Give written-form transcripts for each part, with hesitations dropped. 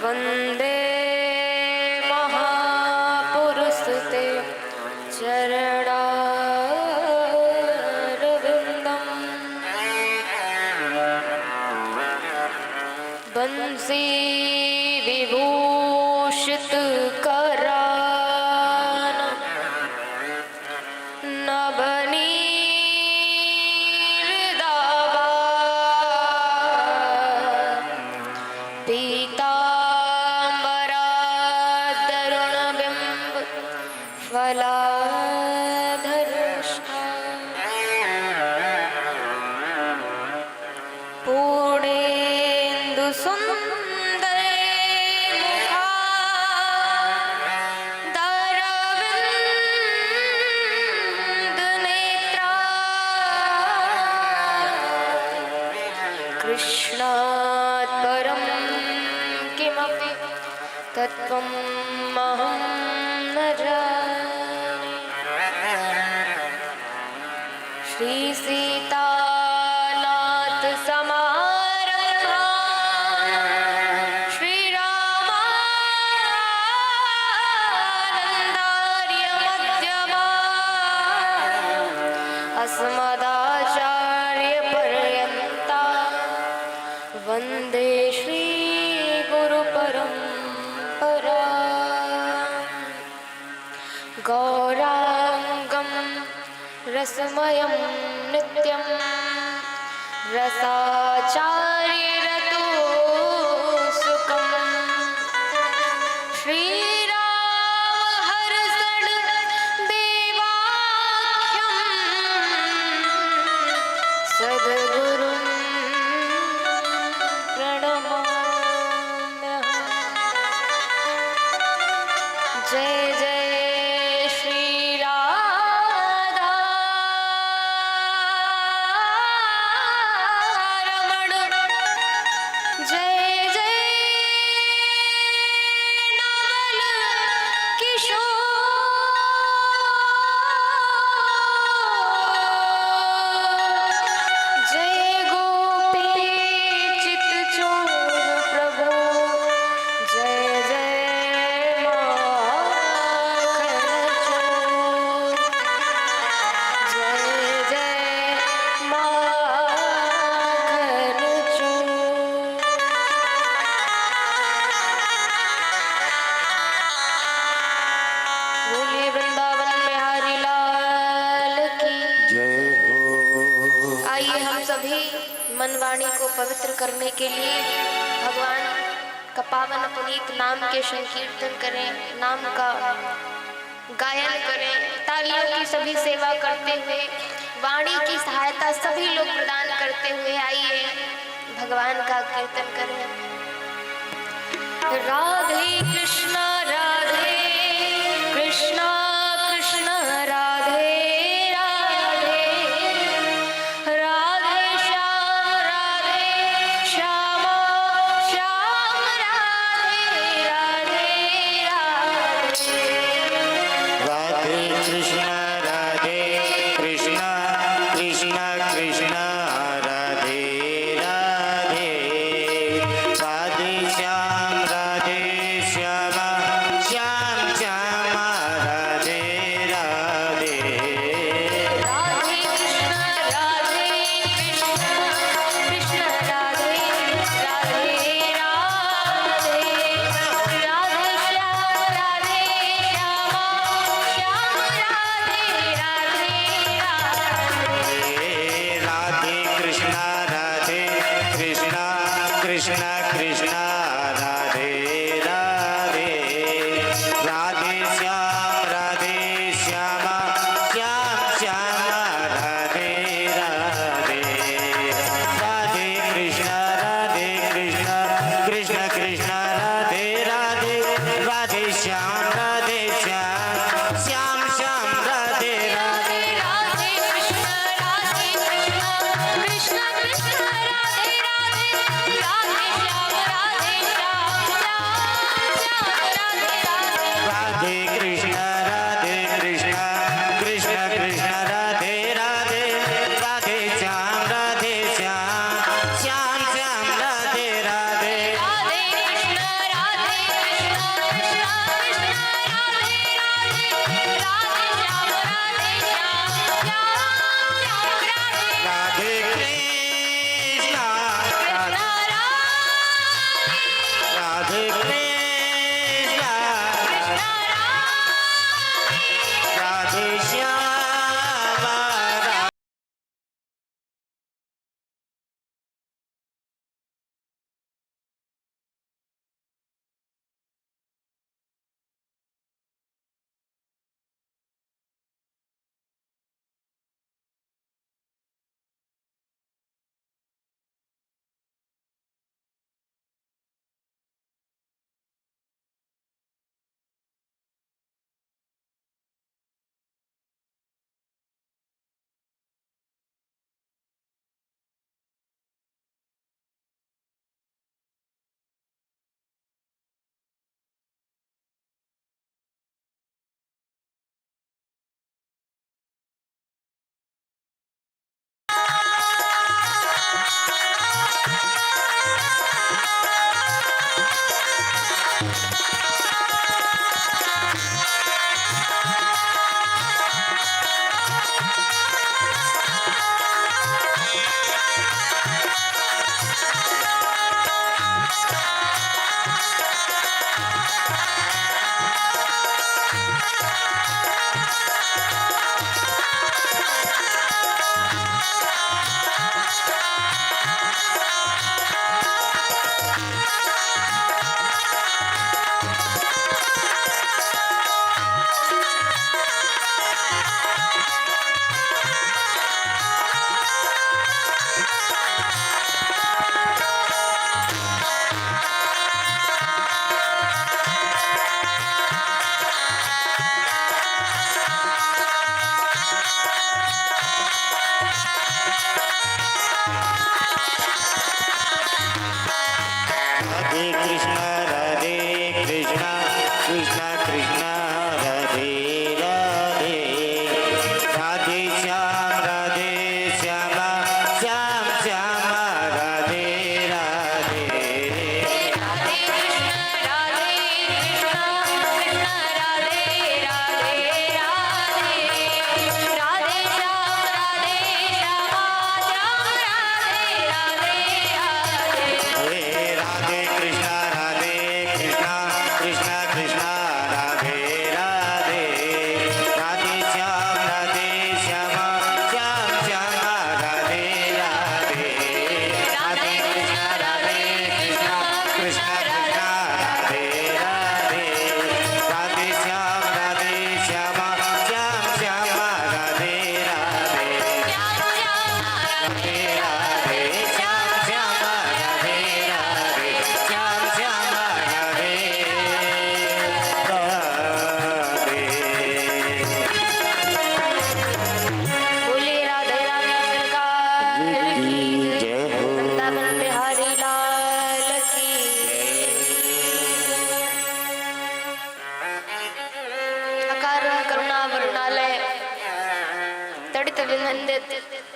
वंदे महापुरुष ते चरणारविंदम बंसी विभूषित करान नभनी पूर्णेन्दु सुंदर मुखारविंद नेत्रा कृष्णात् परं किमपि तत्त्वम् अहं न जाने। श्री सीतानाथ समारंभा श्रीरामानन्दार्य मध्यमा अस्मदाचार्य पर्यन्ता वन्दे श्री गुरु परम्परा। गौरांगं रसमयं नित्यं रसाचार्यरतो सुखं श्रीराम हर्षण देवाख्यं सद्गुरुं प्रणमाम्यहम्। जय जय मनवाणी को पवित्र करने के लिए भगवान का पावन पुनीत नाम के संकीर्तन करें, नाम का गायन करें। तालियों की सभी सेवा करते हुए, वाणी की सहायता सभी लोग प्रदान करते हुए आइए भगवान का कीर्तन करें। राधे कृष्णा राधे कृष्णा कृष्ण राधे राधे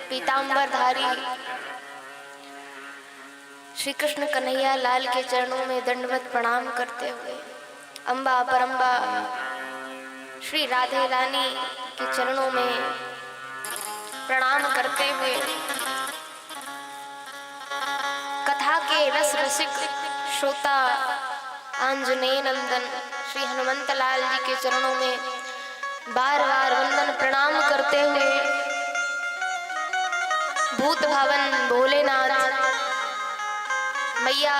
पीताम्बरधारी श्री कृष्ण कन्हैया लाल के चरणों में दंडवत प्रणाम करते हुए, अम्बा परम्बा श्री राधे रानी के चरणों में प्रणाम करते हुए, कथा के रस रसिक श्रोता आंजनेय नंदन श्री हनुमंत लाल जी के चरणों में बार बार वंदन प्रणाम करते हुए, भूत भवन भोलेनाथ मैया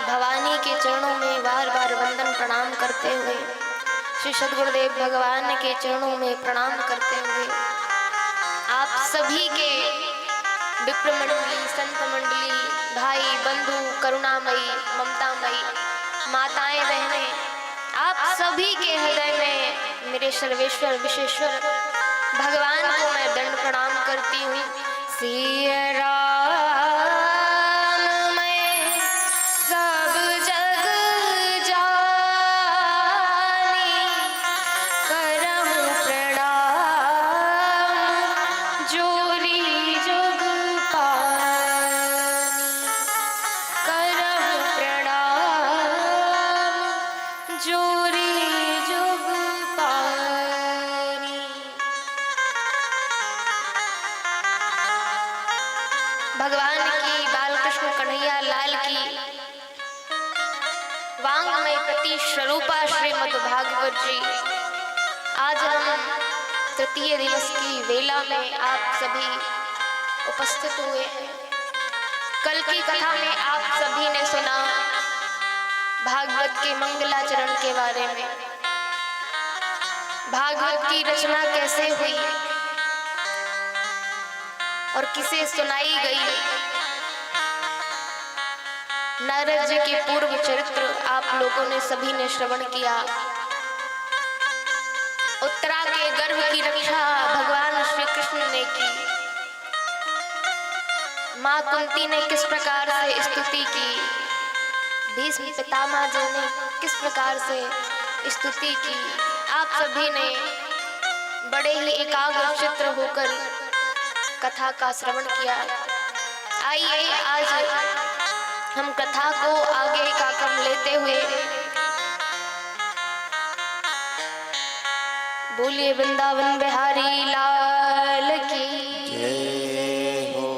भवानी के चरणों में बार बार वंदन प्रणाम करते हुए, श्री सद्गुरुदेव भगवान के चरणों में प्रणाम करते हुए, आप सभी के विप्र मंडली, संत मंडली, भाई बंधु, करुणामयी, ममतामयी, माताएं बहनें, आप सभी के हृदय में मेरे सर्वेश्वर विशेश्वर भगवान को मैं दंड प्रणाम करती हूँ। सिया राम मैं सब जग जानी, करहूँ प्रणाम जोरी जुग पानी, करहूँ प्रणाम जोरी जुग पानी। भगवान की, बालकृष्ण कन्हैया लाल की वांग्मय प्रति स्वरूपा श्रीमद् भागवत जी, आज हम तृतीय दिवस की वेला में आप सभी उपस्थित हुए हैं। कल की कथा में आप सभी ने सुना भागवत के मंगलाचरण के बारे में, भागवत की रचना कैसे हुई और किसे सुनाई गई। नारद जी के पूर्व चरित्र आप लोगों ने सभी ने श्रवण किया। उत्तरा के गर्भ की रक्षा भगवान श्री कृष्ण ने की। माँ कुंती ने किस प्रकार से स्तुति की, भीष्म पितामह जी ने किस प्रकार से स्तुति की, आप सभी ने बड़े ही एकाग्र चित्र होकर कथा का श्रवण किया। आइए आज हम कथा को आगे का क्रम लेते हुए बोलिए वृंदावन बिहारी लाल की जय हो।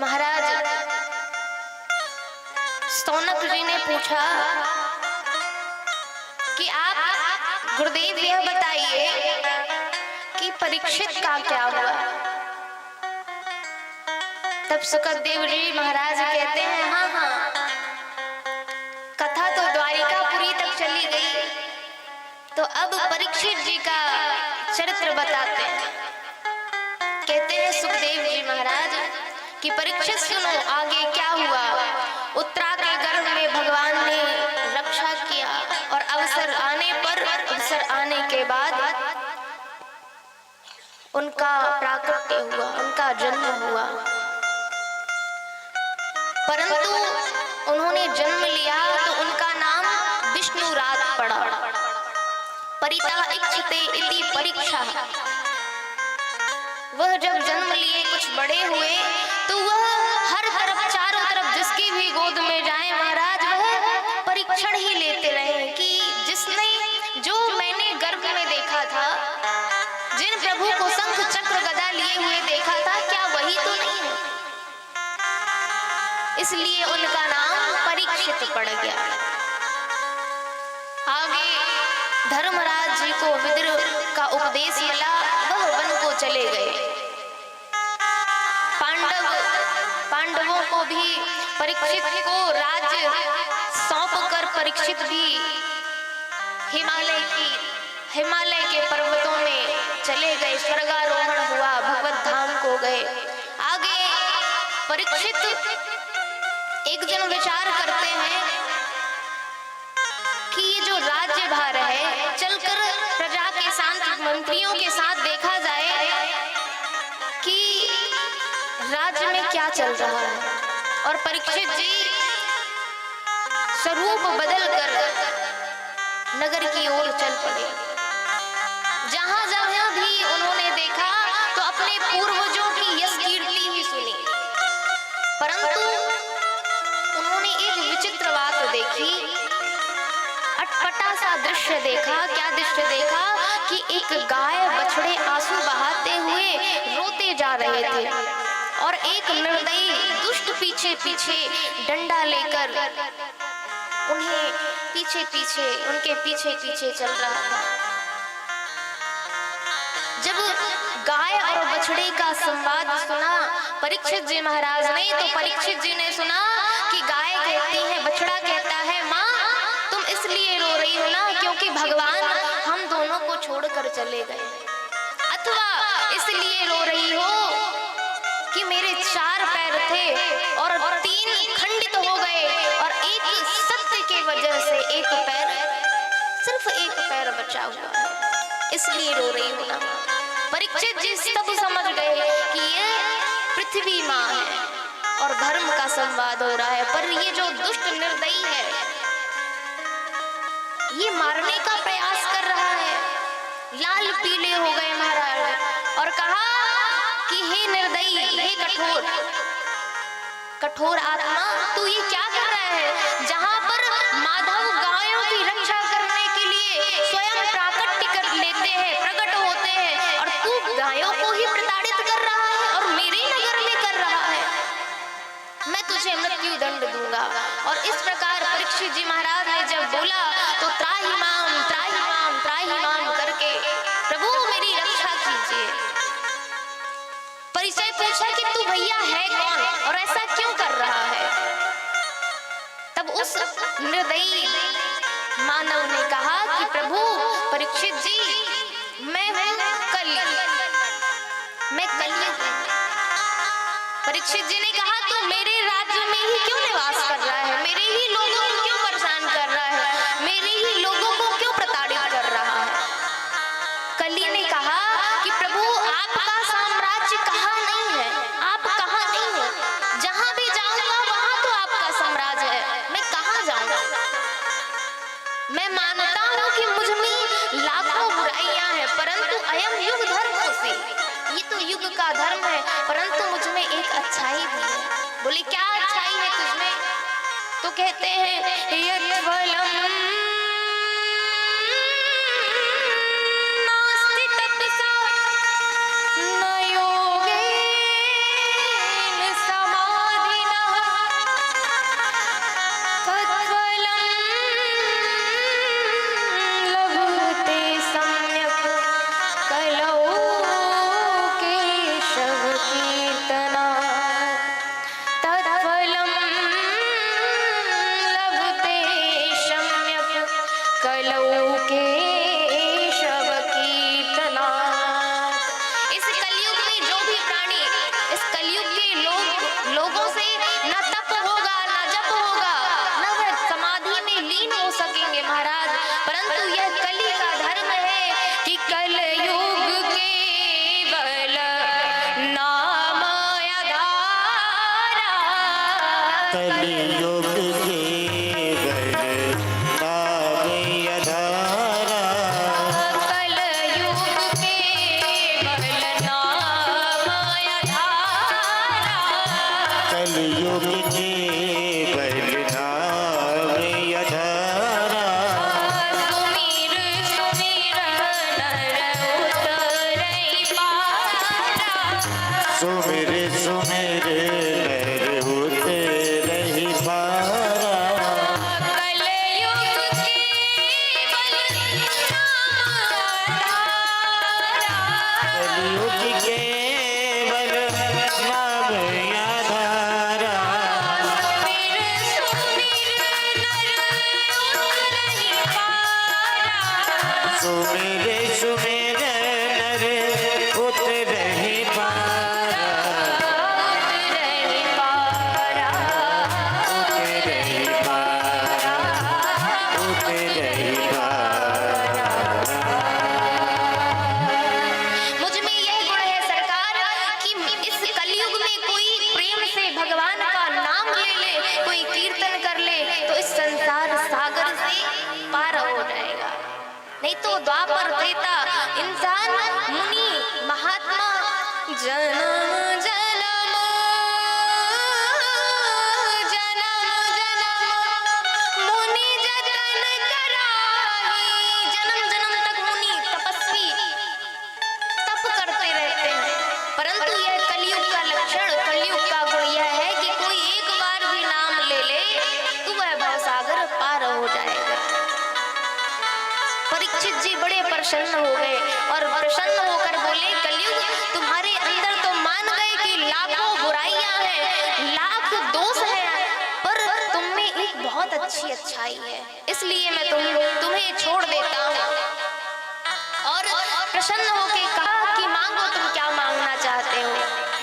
महाराज सौनक जी ने पूछा कि आप गुरुदेव यह बताइए कि परीक्षित का क्या हुआ। तब सुखदेव जी महाराज कहते हैं, हाँ, कथा तो द्वारिकापुरी तक चली गई, तो अब परीक्षित जी का चरित्र बताते हैं। कहते हैं सुखदेव जी महाराज कि परीक्षित सुनो आगे क्या हुआ। उत्तरा के गर्भ में भगवान ने रक्षा किया और अवसर आने के बाद उनका प्राकट्य हुआ, उनका जन्म हुआ। पड़ा। परितः इच्छते इति परीक्षा। वह जब जन्म लिए कुछ बड़े हुए तो वह हर तरफ चारों तरफ जिसकी भी गोद में जाए महाराज वह परीक्षण ही लेते रहे कि जिसने जो मैंने गर्भ में देखा था, जिन प्रभु को शंख चक्र गदा लिए हुए देखा था, क्या वही तो नहीं है? इसलिए उनका नाम परीक्षित पड़ गया। आगे धर्मराज जी को विद्र का उपदेश मिला, वह वन को चले गए। पांडवों को भी परीक्षित को राज्य सौंप कर परीक्षित भी हिमालय के पर्वतों में चले गए, स्वर्गारोहण हुआ, भगवत धाम को गए। आगे परीक्षित एक दिन विचार करते हैं कि ये जो राज्य भार है, चलकर प्रजा के साथ मंत्रियों के साथ देखा जाए कि राज्य में क्या चल रहा है। और परीक्षित जी स्वरूप बदलकर नगर की ओर चल पड़े। जहां जहां भी उन्होंने देखा तो अपने पूर्वजों की यश कीर्ति ही सुनी, परंतु उन्होंने एक विचित्र बात देखी, अटपटा सा दृश्य देखा। क्या दृश्य देखा कि एक गाय बछड़े आंसू बहाते हुए रोते जा रहे थे और एक निर्दयी दुष्ट पीछे पीछे डंडा लेकर उनके पीछे पीछे चल रहा था। जब गाय और बछड़े का संवाद सुना परीक्षित जी महाराज ने, तो परीक्षित जी ने सुना कि गाय कहती है, बछड़ा कहता है, माँ तुम इसलिए रो रही हो ना क्योंकि भगवान हम दोनों को छोड़कर चले गए, अथवा इसलिए रो रही हो कि मेरे 4 पैर थे और 3 खंडित हो गए और एक सत्य के वजह से सिर्फ एक पैर बचा हुआ है, इसलिए रो रही हूं ना। परीक्षित जी तब समझ गए कि ये पृथ्वी माँ है और धर्म का संवाद हो रहा है, पर ये जो दुष्ट निर्दयी है ये मारने का प्रयास कर रहा है। लाल पीले हो गए महाराज और कहा कि हे निर्दयी, हे कठोर आत्मा, तू ये क्या कर रहा है? जहां पर माधव गायों की रक्षा करने के लिए स्वयं प्राकट्य कर लेते हैं, प्रकट होते हैं, और तू गायों को ही प्रताड़ित कर रहा है और मेरे नगर में कर रहा है। मैं तुझे मृत्यु दंड दूंगा। और इस प्रकार परीक्षित जी महाराज ने जब बोला तो त्राहि माम त्राहि माम त्राहि माम करके प्रभु मेरी रक्षा कीजिए। परिचय पूछा कि तू भैया है कौन और ऐसा क्यों कर रहा है? तब उस निर्दयी मानव ने कहा कि प्रभु परीक्षित जी मैं कलयुग। परीक्षित जी ने कहा तू मेरे राज्य में ही क्यों निवास कर रहा है? मेरे ही लोगों को क्यों परेशान कर रहा है? मेरे ही लोगों को क्यों प्रताड़ित कर रहा है? कली ने कहा कि प्रभु आपका साम्राज्य कहाँ नहीं है, आप कहाँ नहीं है, जहां भी जाऊंगा वहां तो आपका साम्राज्य है, मैं कहाँ जाऊंगा? मैं मानता हूँ कि मुझ में लाखों बुराइयां हैं, परंतु अयम युग धर्मोऽसि, ये तो युग का धर्म है, परंतु मुझ में एक अच्छाई भी है। बोले क्या अच्छाई है तुझमें? तो कहते हैं यत् फलम् कलियुग के गण नाम आधारा। कलयुग के बलनाम अधारा। सुमिर सुमिर नर उतरई पारा। सुमिर सुमिर नर उतरई पारा। कलयुग के कलयुग के बलनाम अधारा। सुमिर सुमिर नर उतरई पारा। सुमिर सुमिर नर उतरहि पारा। उतरई पारा। उतरहि पारा। उतरहि पारा। मुझ में यह गुण है सरकार कि इस कलयुग में कोई प्रेम से भगवान का नाम ले ले, कोई कीर्तन कर ले तो इस संसार सागर से पार हो जाएगा। नहीं तो द्वापर त्रेता इंसान मुनि महात्मा जन्म जन्म जन्म जन्म मुनि जतन कराही। जन्म जन्म तक मुनि तपस्वी तप करते रहते हैं, परंतु यह कलयुग का लक्षण, कलयुग का गुण यह है कि कोई एक बार भी नाम ले ले तो वह भवसागर पार हो जाएगा। परीक्षित जी बड़े प्रसन्न हो गए और प्रसन्न होकर बोले, कलयुग तुम्हारे अंदर तो मान गए कि लाखों बुराइयां हैं, लाख दोष हैं, पर तुम में एक बहुत अच्छी अच्छाई है, इसलिए मैं तुम्हें छोड़ देता हूँ। और प्रसन्न होके कहा कि मांगो, तुम क्या मांगना चाहते हो।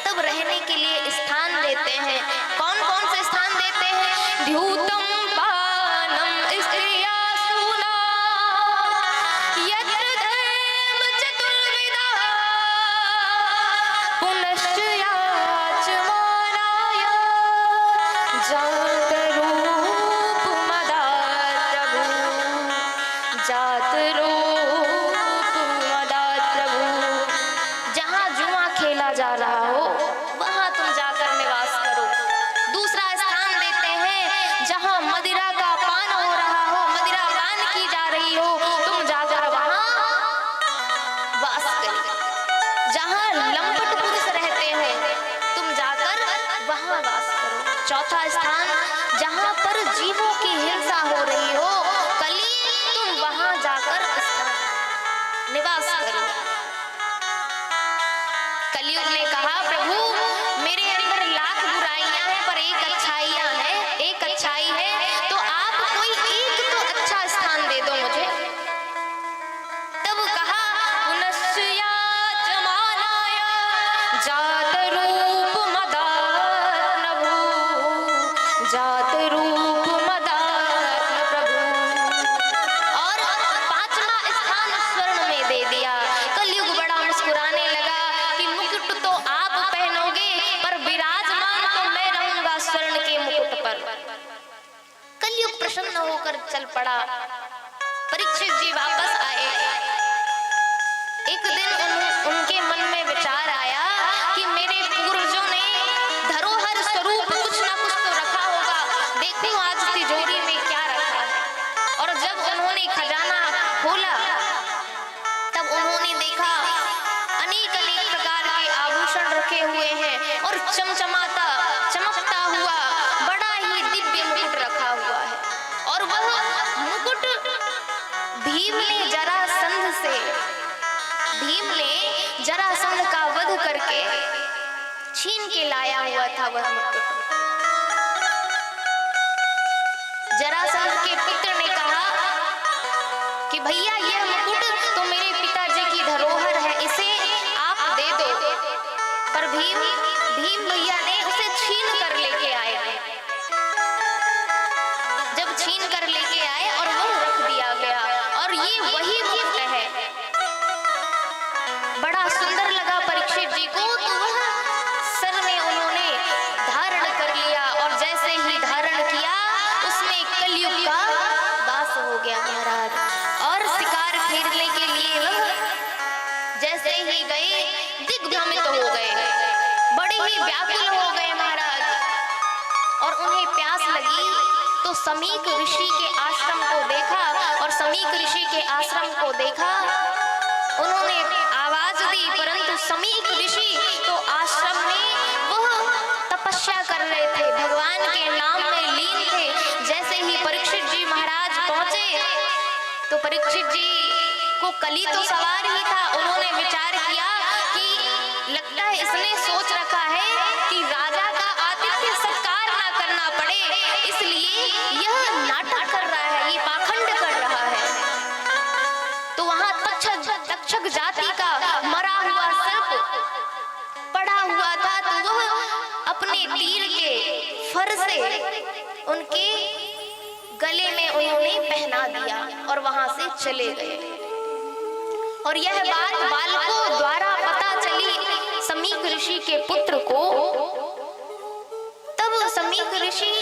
तब रहने के लिए स्थान देते हैं। कौन कौन से स्थान देते हैं? द्यूतम पानम स्त्रियासूना यत्र धर्म चतुर्विधा पुनश्च याचमानाय जात रूप मदात प्रभु। जात रूप मदात प्रभु। जहाँ जुआ खेला जा रहा हो वहाँ तुम जाकर निवास करो। दूसरा स्थान देते हैं, जहाँ मदिरा का पान हो रहा हो, मदिरा पान की जा रही हो, तुम जाकर वहाँ वास करो। जहाँ लंपट पुरुष रहते हो तुम जाकर वहाँ वास करो। चौथा स्थान, जहाँ पर जीवों की हिंसा हो रही हो, कली, तुम वहाँ जाकर निवास करो। कलयुग ने कहा, प्रभु मेरे अंदर लाख बुराइयां हैं पर एक अच्छाइयां है, एक अच्छाई है, तो आप कोई एक तो अच्छा स्थान दे दो मुझे। तब कहा, पुनश्च याचमानाय जात रूप मदात प्रभु। जात रूप मदात प्रभु। और पांचवा स्थान स्वर्ण में दे दिया। कलयुग बड़ा मुस्कुराने लगा कि मुकुट तो आप पहनोगे पर विराजमान तो मैं रहूंगा स्वर्ण के मुकुट पर। कलयुग प्रसन्न होकर चल पड़ा। परीक्षित जी वापस आए। एक दिन उनके मन में विचार आया कि मेरे पूर्वजों ने धरोहर स्वरूप कुछ ना कुछ तो रखा होगा, देखूं आज तिजोरी में क्या रखा है। और जब उन्होंने खजाना खोला तब उन्होंने देखा अनेक अनेक प्रकार के आभूषण रखे हुए हैं और चमचमाता चमकता हुआ बड़ा ही दिव्य मुकुट रखा हुआ है। और वह मुकुट भीम ने जरासंध का वध करके छीन के लाया हुआ था वह मुकुट। जरासंध के पुत्र ने कहा कि भैया यह मुकुट तो मेरे पिताजी की धरोहर है, इसे आप दे दो। पर भीम भैया ने उसे छीन कर लेके आए। जब छीन कर लेके आए और वह रख दिया गया, और ये वही मुकुट है। बड़ा सुंदर लगा परीक्षित जी को, तो वह सर में उन्होंने धारण कर लिया, और जैसे ही धारण किया उसमें कलयुग का वास हो गया महाराज। और शिकार खेलने के लिए वह जैसे ही गए दिग्भ्रमित हो गए, बड़े ही व्याकुल हो गए महाराज। और उन्हें प्यास लगी तो समीक ऋषि के आश्रम को देखा, और समीक ऋषि के आश्रम को देखा, उन्होंने आवाज दी, परंतु समीक ऋषि तो आश्रम में वह तपस्या कर रहे थे, भगवान के नाम में लीन थे। जैसे ही परीक्षित जी महाराज पहुंचे तो परीक्षित जी को कली तो सवार ही था। उन्होंने विचार किया कि लगता है इसने सोच रखा है कि राजा का आतिथ्य सत्कार ना करना पड़े, इसलिए यह नाटक कर रहा है, ये पाखंड कर रहा है। तो वहां तक्षक जाति का मरा हुआ सर्प पड़ा हुआ था, तो वह अपने तीर के फर से उनके गले में उन्होंने पहना दिया और वहां से चले गए। और यह बात बालकों द्वारा पता चली समीक ऋषि के पुत्र को। तब समीक ऋषि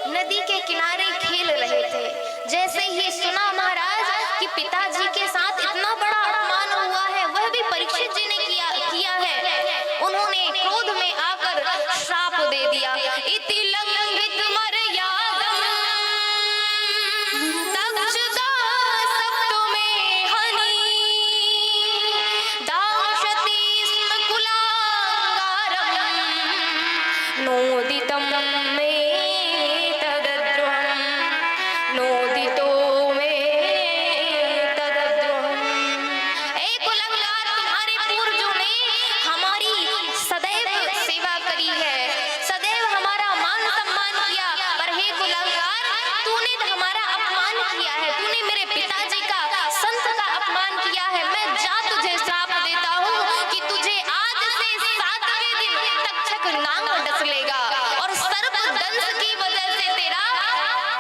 नदी के किनारे खेल रहे थे। जैसे ही सुना महाराज कि पिताजी के साथ इतना बड़ा अपमान हुआ है, वह भी परीक्षित जी ने किया है, उन्होंने क्रोध में आकर श्राप दे दिया। इति लंघित मर्यादम तक्षका सप्तमे हनि दाशति स्म कुलांगारम नोदितम मे तदद्रुहम् नोदितो मे तदद्रुहम्। ए कुलंगार, तुम्हारे पूर्वजों ने हमारी सदैव सेवा करी है, सदैव हमारा मान सम्मान किया, पर हे कुलंगार, तूने हमारा अपमान किया है, तूने मेरे पिताजी का, संत का अपमान किया है। मैं जा तुझे श्राप देता हूँ कि तुझे आज से 7वें दिन तक्षक नांग डस लेगा और सर्प दंश की वजह से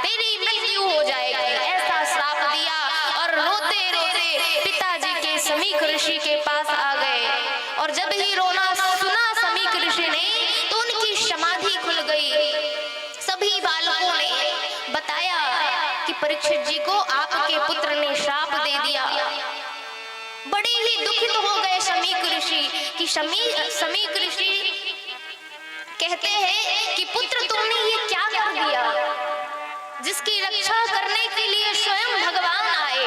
तेरी मृत्यु हो जाएगी। ऐसा श्राप दिया और रोते रोते पिताजी के समीक ऋषि के पास आ गए। और जब ही रोना सुना समीक ऋषि ने तो उनकी समाधि खुल गई। सभी बालकों ने बताया कि परीक्षित जी को आपके पुत्र ने श्राप दे दिया। बड़े ही दुखित हो गए समीक ऋषि कि समीक ऋषि कहते हैं कि पुत्र तुमने ये क्या कर दिया, जिसकी रक्षा करने के लिए स्वयं भगवान आए,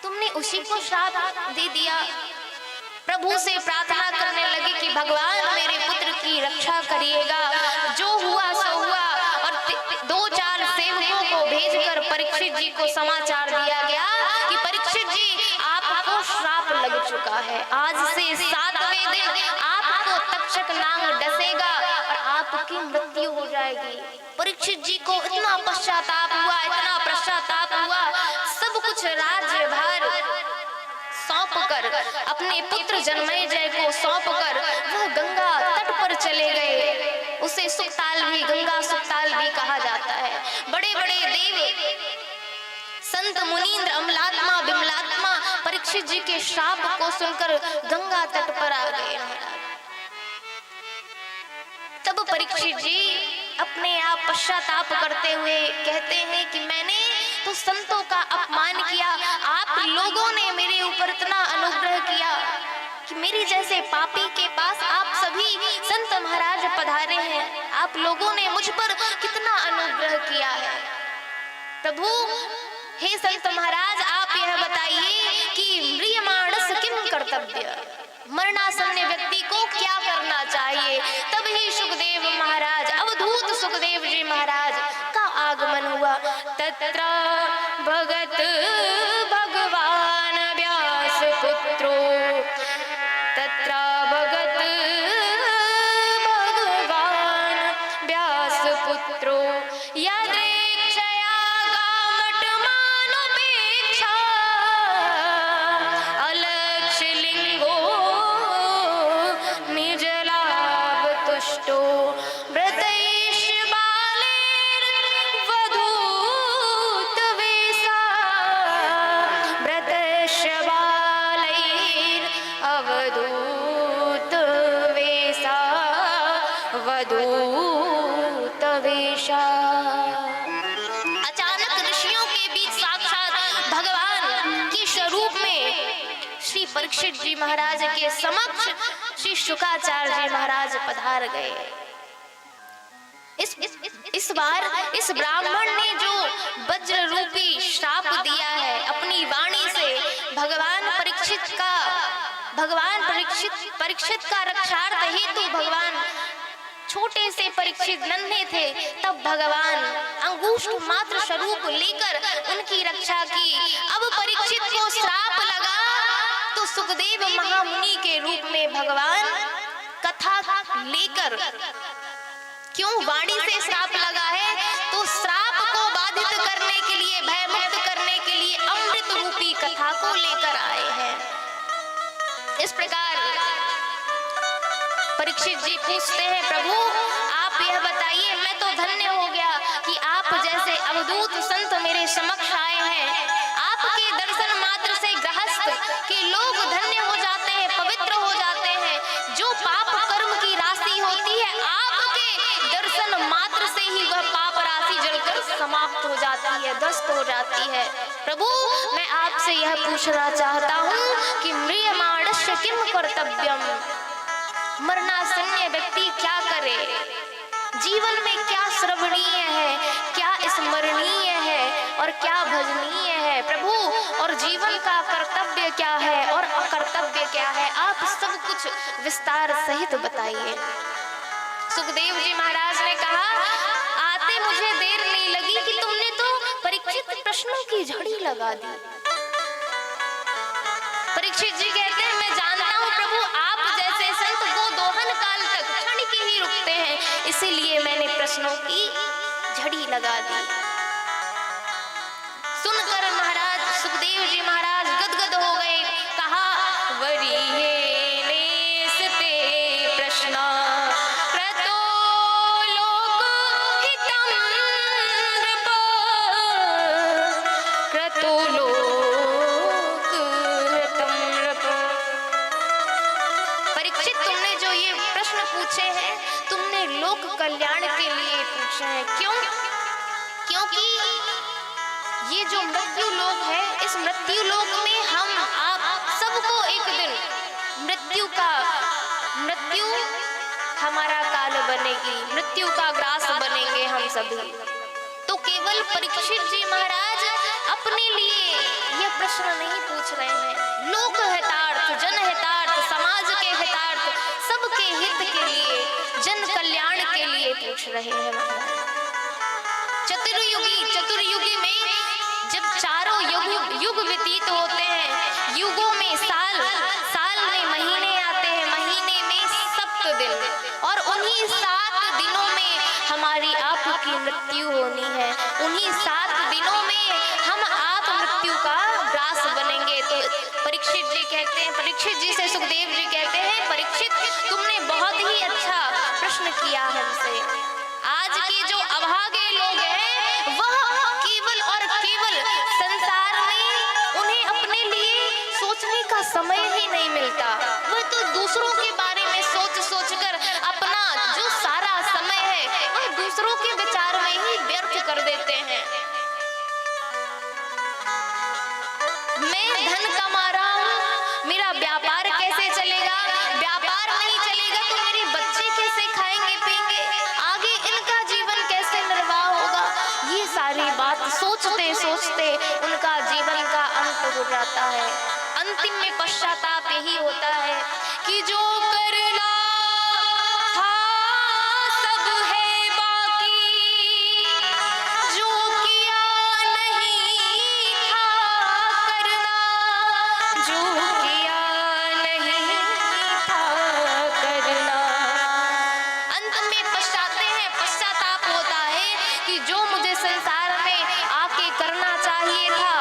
तुमने उसी को श्राप दे दिया। प्रभु से प्रार्थना करने लगे कि भगवान मेरे पुत्र की रक्षा करिएगा। जो हुआ सो हुआ और 2-4 सेवकों को भेजकर परीक्षित जी को समाचार दिया गया कि परीक्षित जी आपको श्राप लग चुका है, आज से 7वें दिन आपको तक्षक नांग डसेगा और आपकी मृत्यु हो जाएगी। परीक्षित जी को इतना पश्चाताप हुआ, इतना पश्चाताप हुआ, सब कुछ राज्यभार सौंप कर, अपने पुत्र जन्मेजय को सौंप कर वह गंगा तट पर चले गए। उसे सुखताल भी, गंगा सुखताल भी कहा जाता है। बड़े बड़े देव, संत, मुनींद्र, अमलात्मा, विमलात्मा परीक्षित जी के श्राप को सुनकर गंगा तट पर आ गए। तब परीक्षित जी अपने आप पश्चाताप करते हुए कहते हैं कि मैंने तो संतों का अपमान किया, आप लोगों ने मेरे ऊपर इतना अनुग्रह किया कि मेरी जैसे पापी के पास आप सभी संत महाराज पधारे हैं, आप लोगों ने मुझ पर कितना अनुग्रह किया है। प्रभु, हे संत महाराज, आप यह बताइए कि म्रियमाणस किम कर्तव्य, मरणासन्न व्यक्ति को क्या करना चाहिए। तब ही सुखदेव महाराज, अवधूत सुखदेव जी महाराज का आगमन हुआ। तत्र भगत भगवान व्यास पुत्रो, तत्र भगत भगवान व्यास पुत्रो यदेच्छया गामटमानुपेक्षा अलक्ष्य लिंगो निज लाभ तुष्टो व्रतैष बालैर्वधूत वेसा व्रतैष बालैरवधूत वेसा वधूत वेशा। अचानक ऋषियों के बीच साक्षात भगवान के स्वरूप में श्री परीक्षित जी महाराज के समक्ष श्री शुकाचार्य जी महाराज पधार गए। इस बार इस ब्राह्मण ने जो वज्र रूपी श्राप दिया है अपनी वाणी से, भगवान परीक्षित का रक्षार्थ हेतु भगवान छोटे से परीक्षित नन्हे थे, तब भगवान अंगुष्ठ मात्र स्वरूप लेकर उनकी रक्षा की। अब परीक्षित को श्राप लगा तो सुखदेव महामुनि के रूप में भगवान कथा लेकर, क्यों वाणी से श्राप लगा है तो श्राप को बाधित करने के लिए, भयमुक्त करने के लिए अमृत रूपी कथा को लेकर आए हैं। इस प्रकार परीक्षित जी पूछते हैं, प्रभु आप यह बताइए, मैं तो धन्य हो गया कि आप जैसे अवधूत संत मेरे समक्ष आए हैं। आपके दर्शन मात्र से गृहस्थ के लोग धन्य हो जाते हैं, पवित्र हो जाते हैं। जो पाप कर्म की राशि होती है, आपके दर्शन मात्र से ही वह पाप राशि जलकर समाप्त हो जाती है, ध्वस्त हो जाती है। प्रभु मैं आपसे यह पूछना चाहता हूँ कि म्रियमाणस्य किम कर्तव्यम, मरणासन्न व्यक्ति क्या करे, जीवन में क्या श्रवणीय है, क्या स्मरणीय है और क्या भजनीय है प्रभु, और जीवन का कर्तव्य क्या है और अकर्तव्य क्या है, आप सब कुछ विस्तार सहित बताइए। सुखदेव जी महाराज ने कहा, आते मुझे देर नहीं लगी कि तुमने तो परीक्षित प्रश्नों की झड़ी लगा दी। परीक्षित जी कहते हैं, मैं जानता हूँ प्रभु आप जैसे संत वो दोहन काल तक क्षण के ही रुकते हैं, इसीलिए मैंने प्रश्नों की झड़ी लगा दी। सुनकर महाराज सुखदेव जी महाराज गदगद हो गए। कहा, वरीये नेस्ते प्रश्न क्रतो लोक हितम नृप, क्रतो लोक हितम नृप। परीक्षित तुमने जो ये प्रश्न पूछे हैं, तुमने लोक कल्याण के लिए पूछे हैं। क्यों? क्योंकि ये जो मृत्यु लोक है, इस मृत्यु लोक में हम आप सबको एक दिन मृत्यु हमारा काल बनेगी, मृत्यु का ग्रास बनेंगे हम सभी। तो केवल परीक्षित जी महाराज अपने लिए ये प्रश्न नहीं पूछ रहे हैं, लोक हितार्थ, जन हितार्थ, समाज के हितार्थ, सबके हित के लिए, जन कल्याण के लिए पूछ रहे हैं। चतुर्युगी में जब चारों युग व्यतीत होते हैं, युगों में साल में महीने आते हैं, महीने में 7 दिन, और उन्हीं 7 दिनों में हमारी आपकी मृत्यु होनी है। उन्हीं 7 दिनों में हम आप मृत्यु का ग्रास बनेंगे। तो परीक्षित जी कहते हैं, परीक्षित जी से सुखदेव जी कहते हैं, परीक्षित तुमने बहुत ही अच्छा प्रश्न किया हमसे। आज के जो अभागे लोग हैं, वह केवल और केवल संसार में उन्हें अपने लिए सोचने का समय ही नहीं मिलता। वह तो दूसरों के बारे में सोच कर अपना जो सारा समय है वह दूसरों के विचार में ही व्यर्थ कर देते हैं। मैं धन कमा रहा हूँ, मेरा व्यापार कैसे चलेगा, व्यापार नहीं चलेगा तो मेरे बच्चे कैसे खाएंगे पिएंगे, आगे इनका जीवन कैसे निर्वाह होगा, ये सारी बात सोचते सोचते उनका जीवन का अंत हो जाता है। अंतिम में पश्चाताप यही होता है कि जो करना था सब है बाकी, जो किया नहीं था करना, जो किया नहीं था करना। अंत में पछताते हैं, पश्चाताप होता है कि जो मुझे संसार में आके करना चाहिए था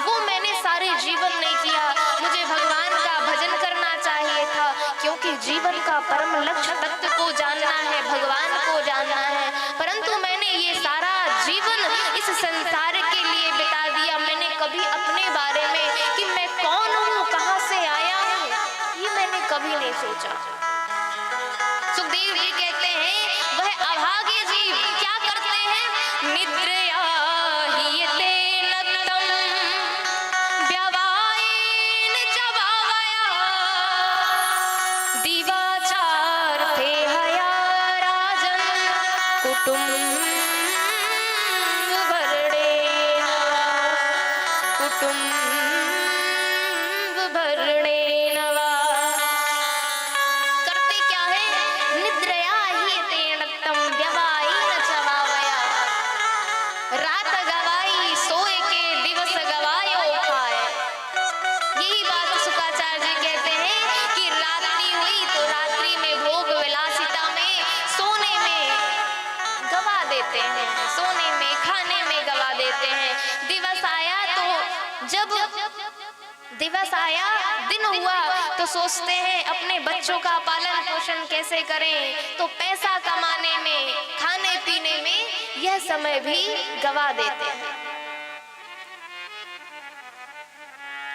वो मैंने सारे जीवन नहीं किया। मुझे भगवान का भजन करना चाहिए था, क्योंकि जीवन का परम लक्ष्य तत्व को जानना है, भगवान को जानना है, परंतु मैंने ये सारा जीवन इस संसार के लिए बिता दिया। मैंने कभी अपने बारे में कि मैं कौन हूँ, कहाँ से आया हूँ, ये मैंने कभी नहीं सोचा। सुखदेव जी कहते हैं, वह अभागे जीव क्या करते हैं, निद्रया हीयते नत्तम व्यवायेन चबावया, दिवाचार ते हया राजन कुटुंब भरणे नवा, कुटुंब भरणे नवा। करते क्या है? निद्रया ही तेणत्तम व्यवायेन च वावया। रात गवाई सोए के दिवस गवायो खाए। यही बात शुक्राचार्य जी कहते हैं कि रात्रि हुई तो रात्रि में भोग विलासिता में सोने में गवा देते हैं, सोने में खाने में गवा देते हैं। दिवस आया तो जब दिवस आया, दिन हुआ तो सोचते हैं अपने बच्चों का पालन पोषण कैसे करें, तो पैसा कमाने में, खाने पीने में यह समय भी गवा देते हैं।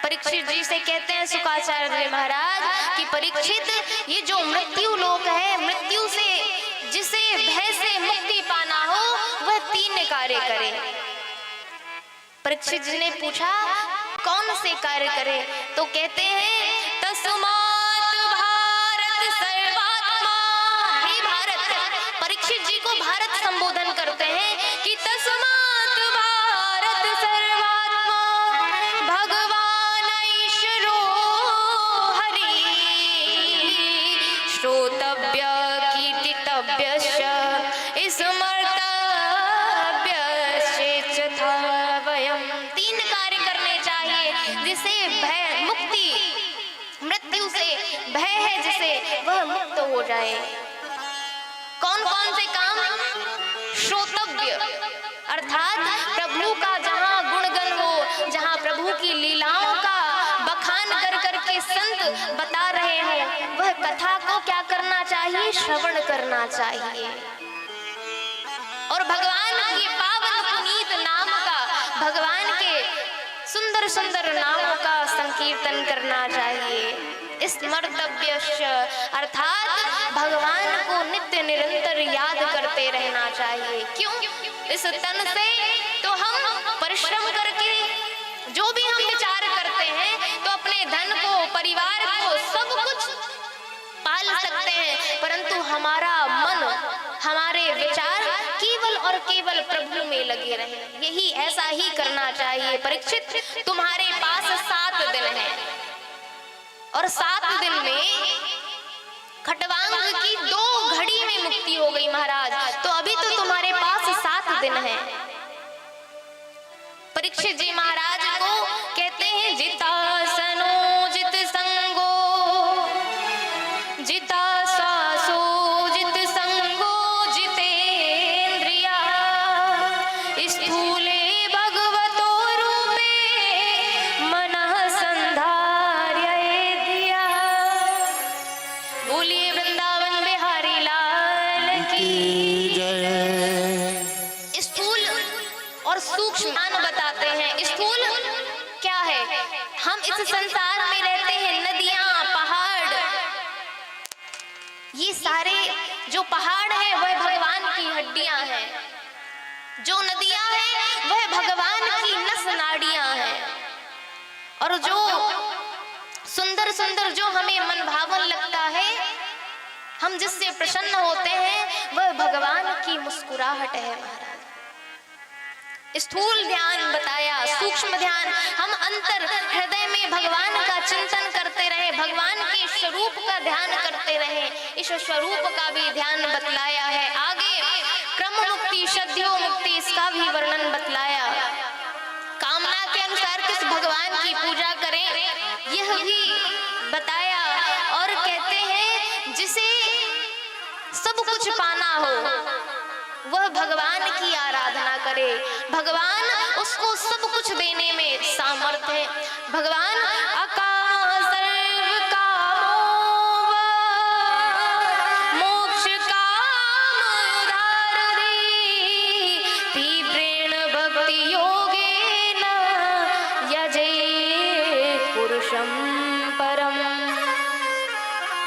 परीक्षित जी से कहते हैं शुक्राचार्य जी महाराज कि परीक्षित, ये जो मृत्यु लोक है, मृत्यु से जिसे भय से मुक्ति पाना हो वह 3 कार्य करे। परीक्षित जी ने पूछा कौन से कार्य करे, तो कहते हैं तस्मात् भारत सर्वात्मा। हे भारत, परीक्षित जी को भारत संबोधन करते हैं कि तस्मात् भारत सर्वात्मा भगवान ईश्वरो हरि श्रोतव्य कीर्तितव्यश्च स्मर्तव्यश्च था वयम्। 3 कार्य करने चाहिए जिसे भय मुक्ति, मृत्यु से भय है जिसे वह मुक्त हो जाए। कौन कौन से काम? श्रोतव्य अर्थात प्रभु का जहाँ गुणगन हो, जहाँ प्रभु की लीलाओं का बखान कर करके संत बता रहे हैं, वह कथा को क्या करना चाहिए? श्रवण करना चाहिए। और भगवान की पावन पुनीत नाम का, भगवान के सुंदर सुंदर नामों का संकीर्तन करना चाहिए। स्मर्तव्यश्च अर्थात भगवान को नित्य निरंतर याद करते रहना चाहिए। क्यों? इस तन से तो हम परिश्रम करके जो भी हम विचार करते हैं तो अपने धन को, परिवार को, सब कुछ पाल सकते हैं, परंतु हमारा मन, हमारे विचार केवल और केवल प्रभु में लगे रहे। यही ऐसा ही करना चाहिए। परीक्षित, तुम्हारे पास 7 दिन है और 7 दिन में खटवांग की 2 घड़ी में मुक्ति हो गई महाराज, तो अभी तो तुम्हारे पास 7 दिन है। परीक्षित जी महाराज को कहते हैं जितासनो जित संगो, जिता श्वासो जित संगो जितेन्द्रिया, स्थूले भगवतो रूपे मनः संधार्येद्या। बोलिए वृंदावन बिहारी लाल की जय। स्थूल और सूक्ष्म ज्ञान बताते हैं। स्थूल क्या है? हम इस संसार में रहते हैं, नदियां, पहाड़, ये सारे जो पहाड़ है वह भगवान की हड्डियां हैं, जो नदियां हैं वह भगवान की नस नाड़ियां हैं, और जो सुंदर सुंदर जो हमें मन भावन लगता है, हम जिससे प्रसन्न होते हैं, वह भगवान की मुस्कुराहट है महाराज। स्थूल ध्यान बताया, सूक्ष्म ध्यान, हम अंतर हृदय में भगवान का चिंतन करते रहे, भगवान के स्वरूप का ध्यान करते रहे, इस स्वरूप का भी ध्यान बतलाया है। आगे क्रम मुक्ति, शद्यो मुक्ति, इसका भी वर्णन बतलाया। कामना के अनुसार किस भगवान की पूजा करें, यह भी बताया। और कहते हैं जिसे सब कुछ पाना हो वह भगवान की आराधना करे, भगवान उसको सब कुछ देने में सामर्थ्य है। भगवान अकाम सर्व कामो मोक्ष काम उदारति, तीव्रेण भक्ति योगेन यजेत पुरुषं परम।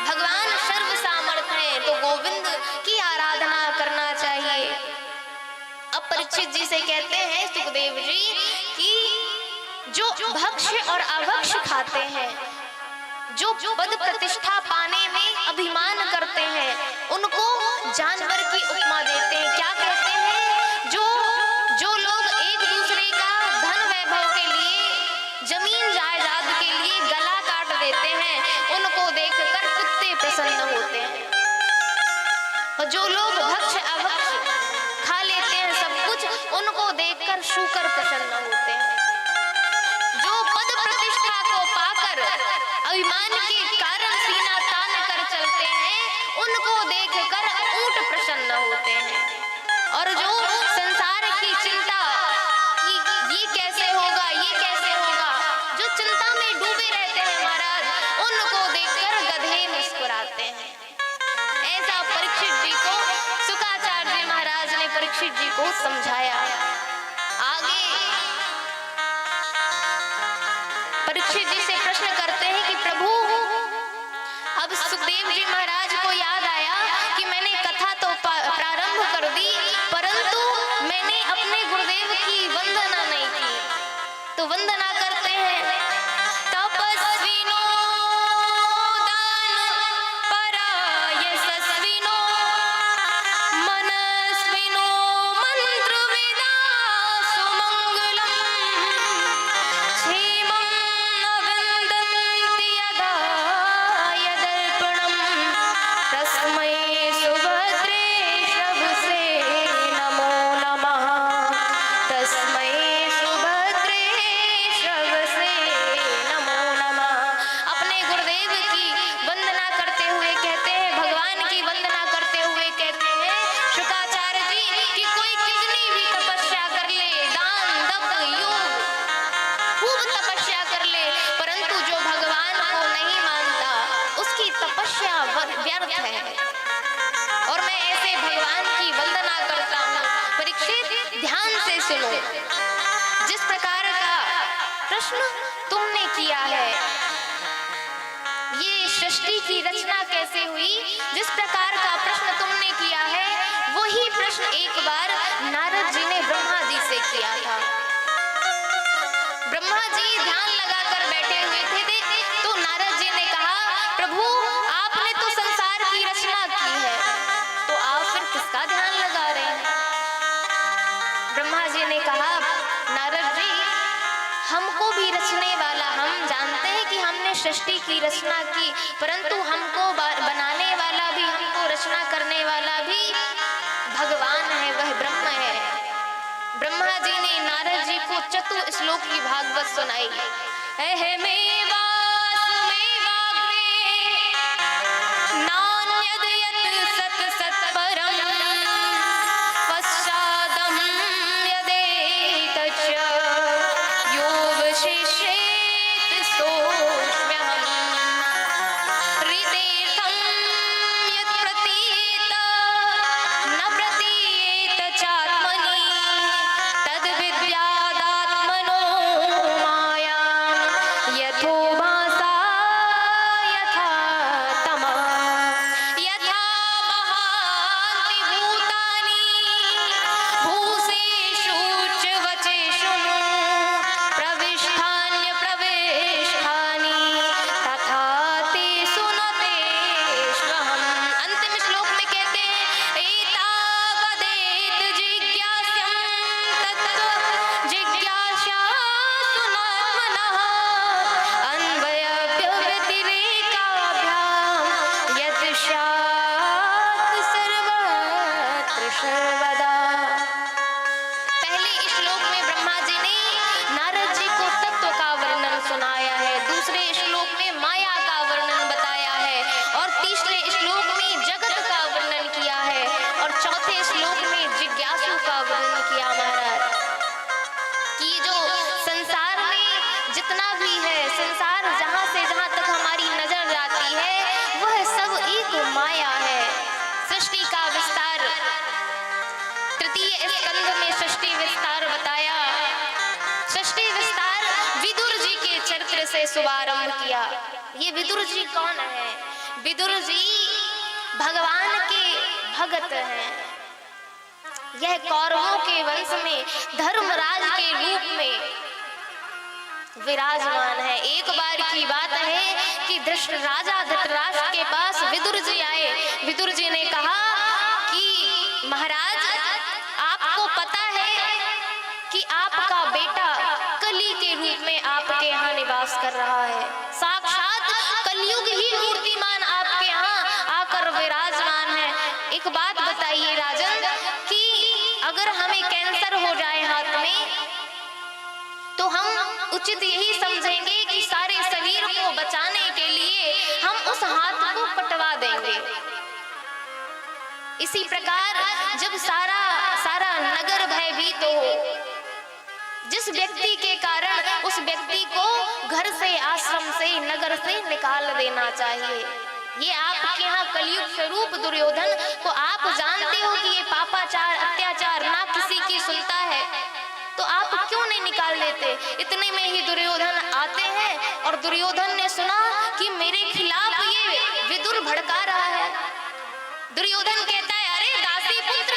भगवान सर्व सामर्थ्य है, तो गोविंद की आराधना करना चाहिए। अब परीक्षित जी से कहते हैं सुखदेव जी कि जो भक्ष और अभक्ष खाते हैं, जो पद प्रतिष्ठा पाने में अभिमान करते हैं, उनको जानवर की उपमा देते हैं। क्या कहते और जो लोग भक्ष अभक्ष खा लेते हैं सब कुछ, उनको देखकर शूकर प्रसन्न होते हैं। जो पद प्रतिष्ठा को पाकर अभिमान के कारण सीना तान कर चलते हैं, उनको देखकर ऊंट प्रसन्न होते हैं। और जो संसार की चिंता कि ये कैसे होगा, ये कैसे होगा, जो चिंता में डूबे रहते हैं महाराज, उनको देखकर गधे मुस्कुराते हैं। ऐसा परीक्षित जी को शुक्राचार्य जी महाराज ने परीक्षित जी को समझाया। आगे परीक्षित जी से प्रश्न करते हैं कि प्रभु, अब सुखदेव जी महाराज को याद आया कि मैंने कथा तो प्रारंभ कर दी, परंतु मैंने अपने गुरुदेव की वंदना नहीं की। तो वंदना करते हैं। तपस्विनो दान पराय सस्विनो मनस्विनो मंत्रवेदा सुमंगलम क्षेमं न विन्दन्ति यदा यदर्पणं तस्मै सुभद्रे शबसे नमो नमः। तस्मै सुभद्रे शबसे नमो नमः। अपने गुरुदेव की वंदना करते हुए कहते हैं, भगवान की वंदना करते हुए कहते हैं शुक्राचार्य जी कि कोई कितनी भी तपस्या कर ले, दान दप योग खूब तपस्या कर ले, परंतु जो भगवान को नहीं मानता उसकी तपस्या व्यर्थ है। और मैं ऐसे भगवान की वंदना करता हूँ। परीक्षित ध्यान से सुनो, जिस प्रकार का प्रश्न तुमने किया है, ये सृष्टि की रचना कैसे हुई, जिस प्रकार का प्रश्न तुमने किया है, वही प्रश्न एक बार नारद जी ने ब्रह्मा जी से किया था। ब्रह्मा जी ध्यान लगाकर बैठे हुए थे, तो नारद जी ने कहा, प्रभु आपने तो संसार की रचना की है, तो आप फिर किसका ध्यान लगा रहे हैं? ब्रह्मा जी ने कहा, नारद जी हमको भी रचने वाला, हम जानते हैं कि हमने सृष्टि की रचना की, परंतु हमको बनाने वाला भी, हमको रचना करने वाला भी भगवान है, वह ब्रह्म है। ब्रह्मा जी ने नारद जी को चतुर श्लोक की भागवत सुनाई। नान्यद यत् सत सत्परं पश्चादं यदेतच्च योऽवशिष्येत् सोऽस्म्यहम् हृदीर्थं यत् प्रतीत न प्रतीयेत चात्मनि तद्विद्यादात्मनो मायां यथो भासा यथा तमः यथा महान्ति भूतानि भूसेषु च वचेषु प्रविष्टान्य प्रविष्टानि तथा तेषु न तेष्वहम्। अंतिम श्लोक में कहते हैं, एतावदेत जिज्ञास्यं तत्त्व जिज्ञासा सुनात्मनः अन्वयव्यतिरेकाभ्यां यत् स्यात् सर्वत्र सर्वदा। पहले श्लोक में ब्रह्मा जी ने नारद जी को तत्व का वर्णन सुनाया है, दूसरे श्लोक में माया का वर्णन बताया है, और तीसरे श्लोक में जगत का वर्णन किया है, और चौथे श्लोक में जिज्ञासु का वर्णन किया महाराज। कि जो संसार में जितना भी है, संसार जहाँ से जहाँ तक हमारी नजर जाती है, वह सब एक माया है। सृष्टि का विस्तार तृतीय स्कंध में सृष्टि विस्तार बताया। सृष्टि विस्तार विदुर जी के चरित्र से शुभारंभ किया। ये विदुर जी कौन है? विदुर जी भगवान के भगत हैं। यह कौरवों के वंश में धर्मराज के रूप में विराजमान है। एक बार की बात है कि राजा धृतराष्ट्र के पास विदुर जी आए। विदुर जी ने कहा कि महाराज, आपको पता है कि आपका बेटा कली के रूप में आपके यहाँ निवास कर रहा है। साक्षात कलयुग ही मूर्तिमान आपके यहाँ आकर विराजमान है। एक बात उचित यही समझेंगे कि सारे शरीर को बचाने के लिए हम उस हाथ को कटवा देंगे। इसी प्रकार जब सारा नगर भयभीत हो, जिस व्यक्ति के कारण उस व्यक्ति को घर से, आश्रम से, नगर से निकाल देना चाहिए। ये आपके यहाँ कलयुग स्वरूप दुर्योधन को आप जानते हो कि ये पापाचार, अत्याचार ना किसी की सुनता है, तो आप क्यों नहीं निकाल देते? इतने में ही दुर्योधन आते हैं और दुर्योधन ने सुना कि मेरे खिलाफ ये विदुर भड़का रहा है। दुर्योधन कहता है, अरे दासी पुत्र,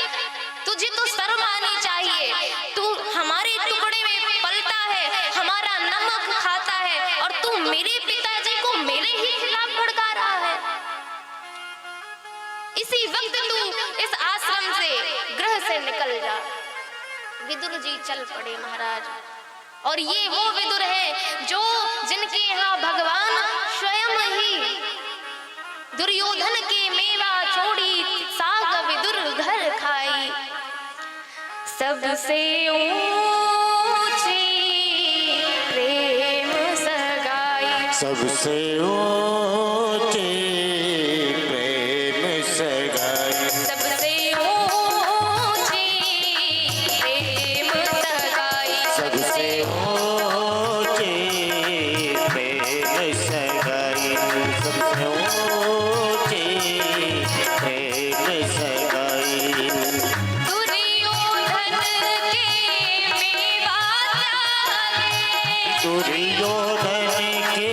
तुझे तो शर्म आनी चाहिए। तू हमारे टुकड़े में पलता है, हमारा नमक खाता है और तू मेरे पिताजी को मेरे ही खिलाफ भड़का रहा है। इसी वक्त तू इस आश्रम से, गृह से निकल जा। विदुर जी चल पड़े महाराज। और ये वो विदुर है जो जिनके यहाँ भगवान स्वयं ही दुर्योधन के मेवा छोड़ी, साग विदुर घर खाई। सबसे ऊंची प्रेम सगाई, सबसे ऊंची प्रेम सगाई, सबसे ऊंची प्रेम सगाई, सबसे ऊंची प्रेम सगाई, सबसे ऊंची प्रेम सगाई। दुर्योधन के मेवा त्यागे, दुर्योधन के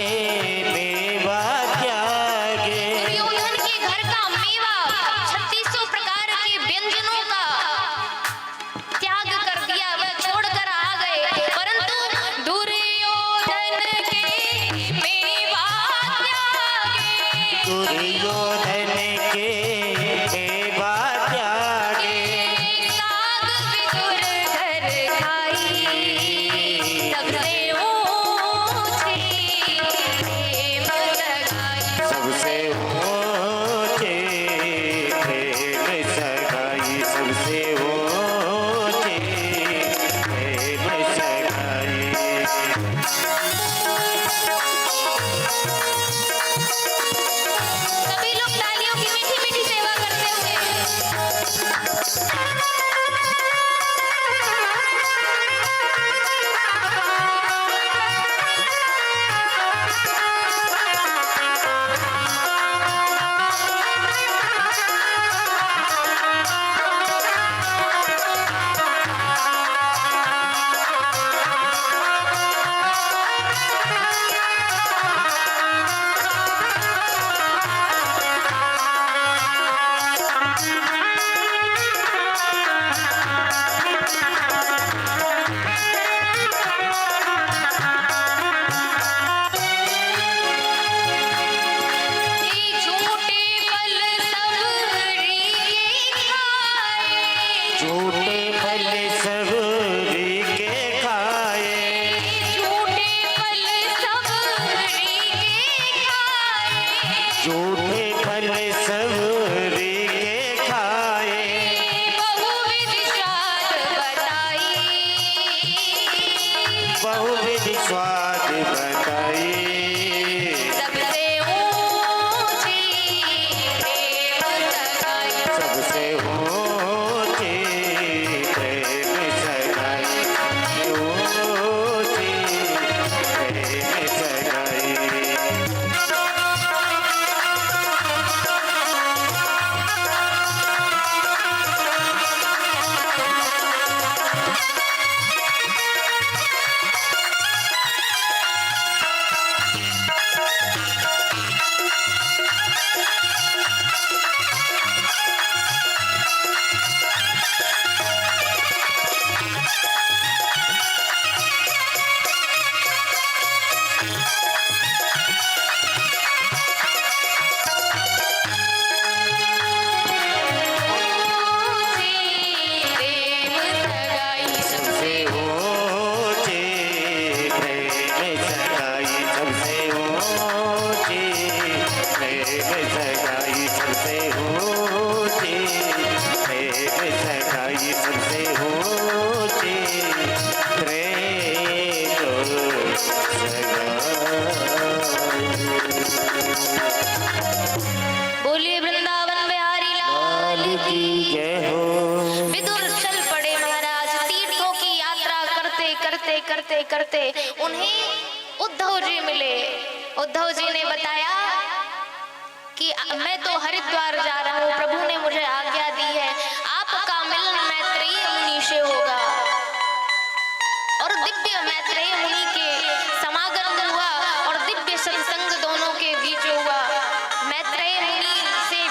मेवा त्यागे, दुर्योधन के घर का मेवा 3600 प्रकार के व्यंजनों का त्याग कर दिया, वह छोड़कर आ गए। परंतु दुर्योधन के मेवा त्यागे, दुर्योधन के मेवा त्यागे, साग विदुर घर खाई। सबसे ऊंची प्रेम सगाई, सबसे ऊंची प्रेम सगाई, सबसे ऊंची प्रेम सगाई। सभी लोग तालियों की मीठी मीठी सेवा करते हुए झूठे फल सबरी के खाए, झूठे फल सबरी के खाए, झूठे फल सबरी के खाए, झूठे फल सबरी के खाए, बहुविध स्वाद बताई। बहुविध स्वाद बताई। सबसे ऊंची प्रेम सगाई, सबसे ऊंची प्रेम सगाई, जय हो। विदुर चल पड़े महाराज तीर्थों की यात्रा करते करते करते करते उन्हें उद्धव जी मिले। उद्धव जी ने बताया कि मैं तो हरिद्वार जा रहा हूँ, प्रभु ने मुझे आज्ञा दी है, आपका मिलन मैत्रेयी मुनि से होगा। और दिव्य मैत्रेयी मुनि के समागम हुआ और दिव्य सत्संग दोनों के बीच हुआ। मैत्रेयी मुनि से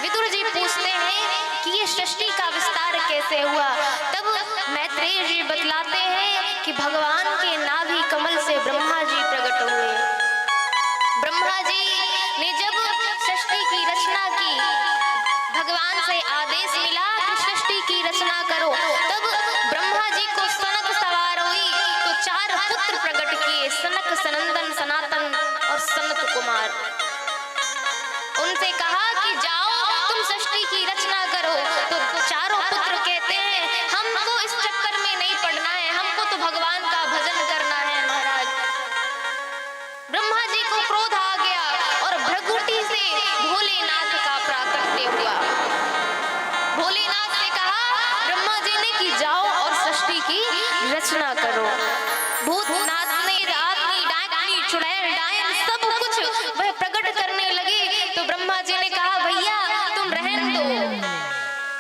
विदुर जी पूछते हैं कि ये सृष्टि का विस्तार कैसे हुआ। तब मैत्रेयी जी बतलाते हैं कि भगवान के नाभि कमल से ब्रह्मा जी प्रकट हुए। ब्रह्मा जी ने जब सृष्टि की रचना की, भगवान से आदेश मिला कि सृष्टि की रचना करो, तब ब्रह्मा जी को सनक सवार हुई तो 4 पुत्र प्रकट किए, सनक, सनंदन, सनातन और सनत कुमार। उनसे कहा कि जाओ तुम सृष्टि की रचना करो। तो चारों पुत्र कहते हैं हमको इस चक्कर में नहीं पड़ना है, हमको तो भगवान का भजन करना है महाराज। ब्रह्मा जी को क्रोध आ गया और भृगुटी से भोलेनाथ का प्राकट्य हुआ। भोलेनाथ ने कहा ब्रह्मा जी ने कि जाओ और सृष्टि की रचना करो। भूतनाथ ने रातनी डाकनी चुड़ैल डायन सब कुछ वह प्रकट करने लगे। तो ब्रह्मा जी ने कहा भैया तुम रहन दो,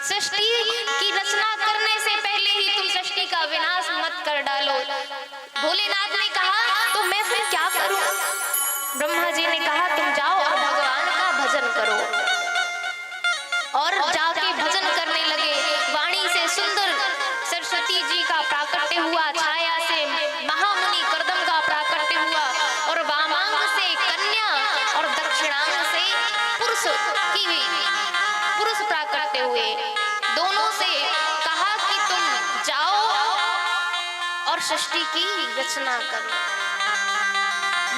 सृष्टि की रचना करने से पहले ही तुम सृष्टि का विनाश मत कर डालो। भोलेनाथ ने कहा तो मैं फिर क्या करूं। ब्रह्मा जी ने कहा तुम जाओ और भगवान का भजन करो। और जाके भजन करने लगे। वाणी से सुंदर सरस्वती जी का प्राकट्य हुआ, छाया से महामुनि कर्दम का प्राकट्य हुआ और वामांग से कन्या और दक्षिणांग से पुरुष प्राकट्य हुए। दोनों से कहा कि तुम जाओ और सृष्टि की रचना करो।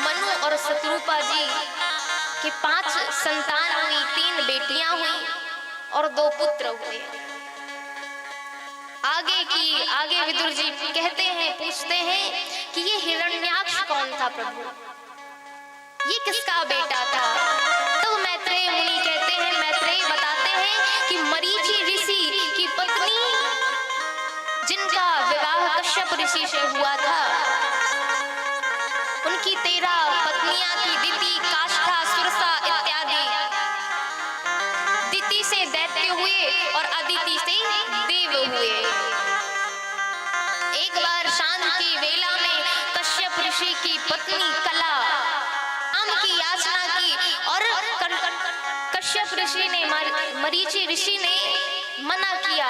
मनु और शत्रुपा जी की 5 संतान हुई, 3 बेटियां हुई और 2 पुत्र हुए। आगे विदुर जी कहते हैं, पूछते हैं कि ये हिरण्याक्ष कौन था प्रभु, ये किसका बेटा था। तो मैत्रेय मुनि कहते हैं, मैत्रेय बताते हैं कि मरीचि ऋषि की पत्नी जिनका विवाह कश्यप ऋषि से हुआ था, उनकी 13 पत्नियां थी, दिति, काष्ठा, सुरसा इत्यादि। दिति से दैत्य हुए और अदिति से देव हुए। एक बार सांझ की वेला में कश्यप ऋषि की पत्नी कला आम की याचना की और कश्यप ऋषि ने मरीचि ऋषि ने मना किया।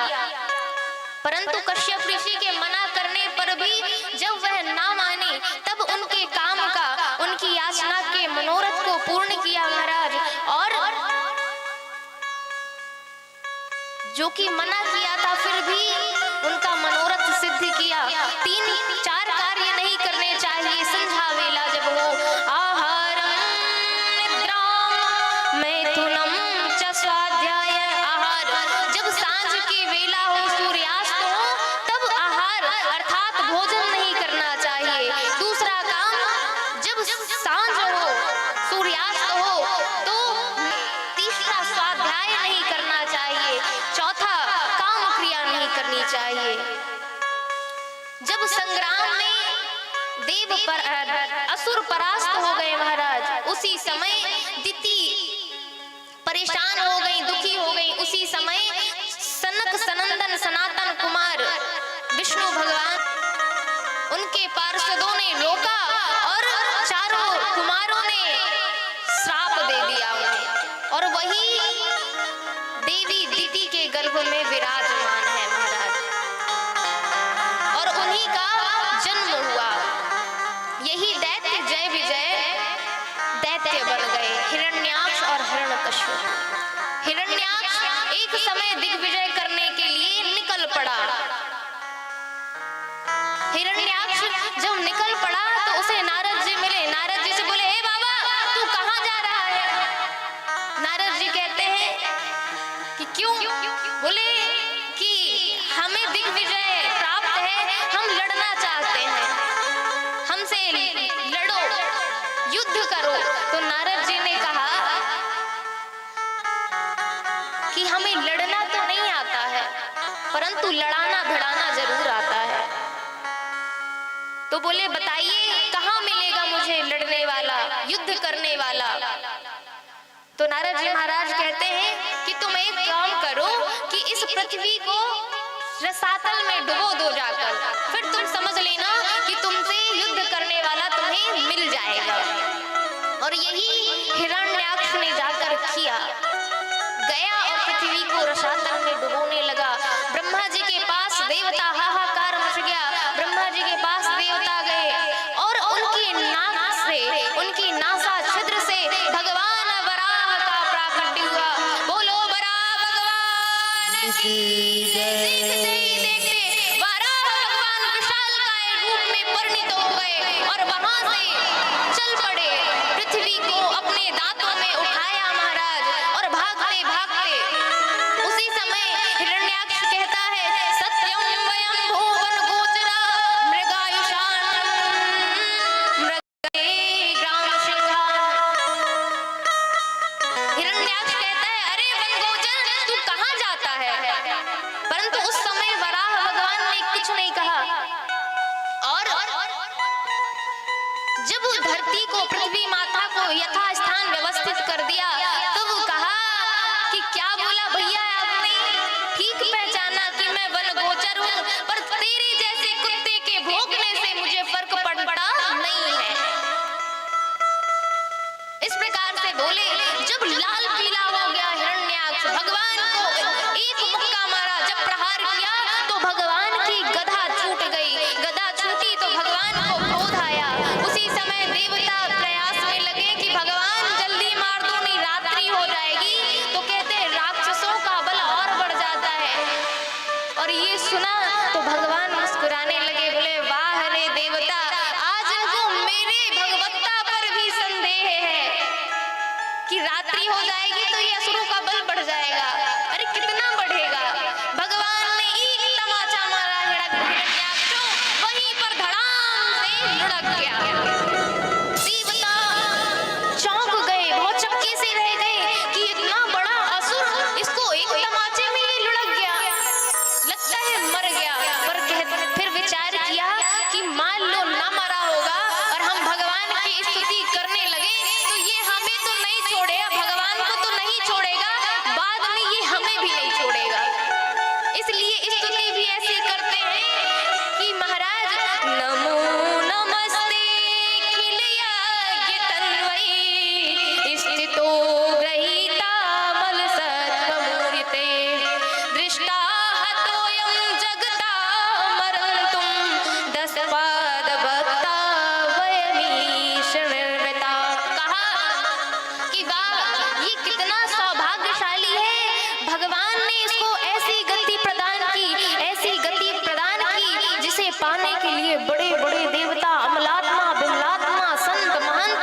परंतु कश्यप ऋषि के मना करने पर भी जब वह ना माने तब उनके काम का, उनकी याचना के मनोरथ को पूर्ण किया महाराज। और जो कि मना किया था फिर भी उनका मनोरथ सिद्ध किया। 3-4 कार्य नहीं करने चाहिए संध्या वेला जब हो। आहारम निद्राम मैथुनम च स्वाध्याय। आहार जब सांझ की वेला हो, सूर्यास्त हो, तब आहार अर्थात भोजन नहीं करना चाहिए। दूसरा काम, जब सांझ हो, सूर्यास्त हो, तो तीसरा स्वाध्याय नहीं करना चाहिए। चौथा काम क्रिया नहीं करनी चाहिए। जब संग्राम में देव पर असुर परास्त हो गए महाराज, उसी समय दिति परेशान हो गई, दुखी हो गई। उसी समय सनक, सनंदन, सनातन कुमार विष्णु भगवान, उनके पार्षदों ने रोका और चारों कुमारों ने श्राप दे दिया उन्हें। और वही देवी दिति के गर्भ में विराजमान है महाराज, और उन्हीं का जन्म हुआ। यही दैत्य जय विजय दैत्य बन गए, हिरण्याक्ष और हिरण्यकश्यप। हिरण्याक्ष एक समय दिग्विजय करने के लिए निकल पड़ा। हिरण्याक्ष जब निकल पड़ा तो उसे नारद जी मिले। नारद जी से बोले, हे बाबा तू कहाँ जा रहा है। नारद जी कहते हैं कि क्यों। बोले कि हमें दिग्विजय प्राप्त है, हम लड़ना चाहते हैं, हमसे लड़ो, युद्ध करो। तो नारद जी ने कहा कि हमें लड़ना तो नहीं परंतु लड़ाना भिड़ाना जरूर आता है। तो बोले बताइए कहाँ मिलेगा मुझे लड़ने वाला, युद्ध करने वाला। तो नारद जी महाराज कहते हैं कि तुम एक काम करो कि इस पृथ्वी को रसातल में डुबो दो जाकर, फिर तुम समझ लेना कि तुमसे युद्ध करने वाला तुम्हें मिल जाएगा। और यही हिरण्याक्ष ने जाकर किया, गया और पृथ्वी को रसातल में डुबोने लगा। ब्रह्मा जी के पास देवता, हाहाकार मच गया। ब्रह्मा जी के पास देवता गए और उनकी नाक से, उनकी नासा छिद्र से भगवान वराह का प्राकट्य हुआ। बोलो वराह भगवान की जय। देखते वराह भगवान विशालकाय रूप में परिणित हो गए और वहां से चल पड़े। पृथ्वी को अपने दांतों में उठाया महाराज और भागते भागते उसी समय हिरण्याक्ष कहता है सत्यम वयम भुवन गोचरा मृगायुषाणम मृगे ग्राम सिंहान। हिरण्याक्ष कहता है अरे वन गोचर तू कहाँ जाता है, परंतु उस समय वराह भगवान ने कुछ नहीं कहा। और जब धरती को, पृथ्वी माता को यथास्थान व्यवस्थित कर दिया तो वो कहा कि क्या बोला भैया आपने, ठीक पहचाना कि मैं वन गोचर हूँ, पर तेरे जैसे कुत्ते के भौंकने से मुझे फर्क पड़ता नहीं है। इस प्रकार से बोले। जब लाल पीला हो गया हिरण्याक्ष, भगवान को एक मुक्का मारा, जब प्रहार किया तो भगवान की गदा छूट गई। गदा छूटी तो भगवान को क्रोध आया। उसी समय देवता प्रयास में लगे कि भगवान जल्दी मार दो नहीं रात्रि हो जाएगी। तो कहते हैं राक्षसों का बल और बढ़ जाता है। और ये सुना तो भगवान मुस्कुराने लगे, बोले वाह रे देवता, आज इनको मेरे भगवत्ता पर भी संदेह है कि रात्रि हो जाएगी तो ये असुरों का बल बढ़ जाएगा। अरे कितना बढ़ेगा। भगवान ने एक तमाचा मारा हिरण्याक्ष, वहीं पर धड़ाम से लुढ़क गया। देवता चौंक गए, बहुत चक्के से रह गए कि इतना बड़ा असुर, इसको एक तमाचे में ही लुढ़क गया, लगता है मर गया। पर फिर विचार किया कि मान लो ना मरा होगा और हम भगवान की स्तुति करने लगे तो ये हमें तो नहीं छोड़ेगा, भगवान को तो नहीं छोड़ेगा, बाद में ये हमें भी नहीं छोड़ेगा। इसलिए स्तुति भी ऐसे करते हैं कि महाराज नमो नमस्ते खिलयाज्ञ तन्वई स्थितो ग्रहीता मल सर्वमूर्ते दृष्टा हतोयं जगता मरन्तुम दशपाद भक्ता वयमीश निर्मिता। कहा कि वाह ये कितना सौभाग्यशाली है, भगवान ने इसको ऐसी गति प्रदान की, ऐसी गति प्रदान की जिसे पाने के लिए बड़े बड़े देवता, अमलात्मा, बिमलात्मा, संत, महंत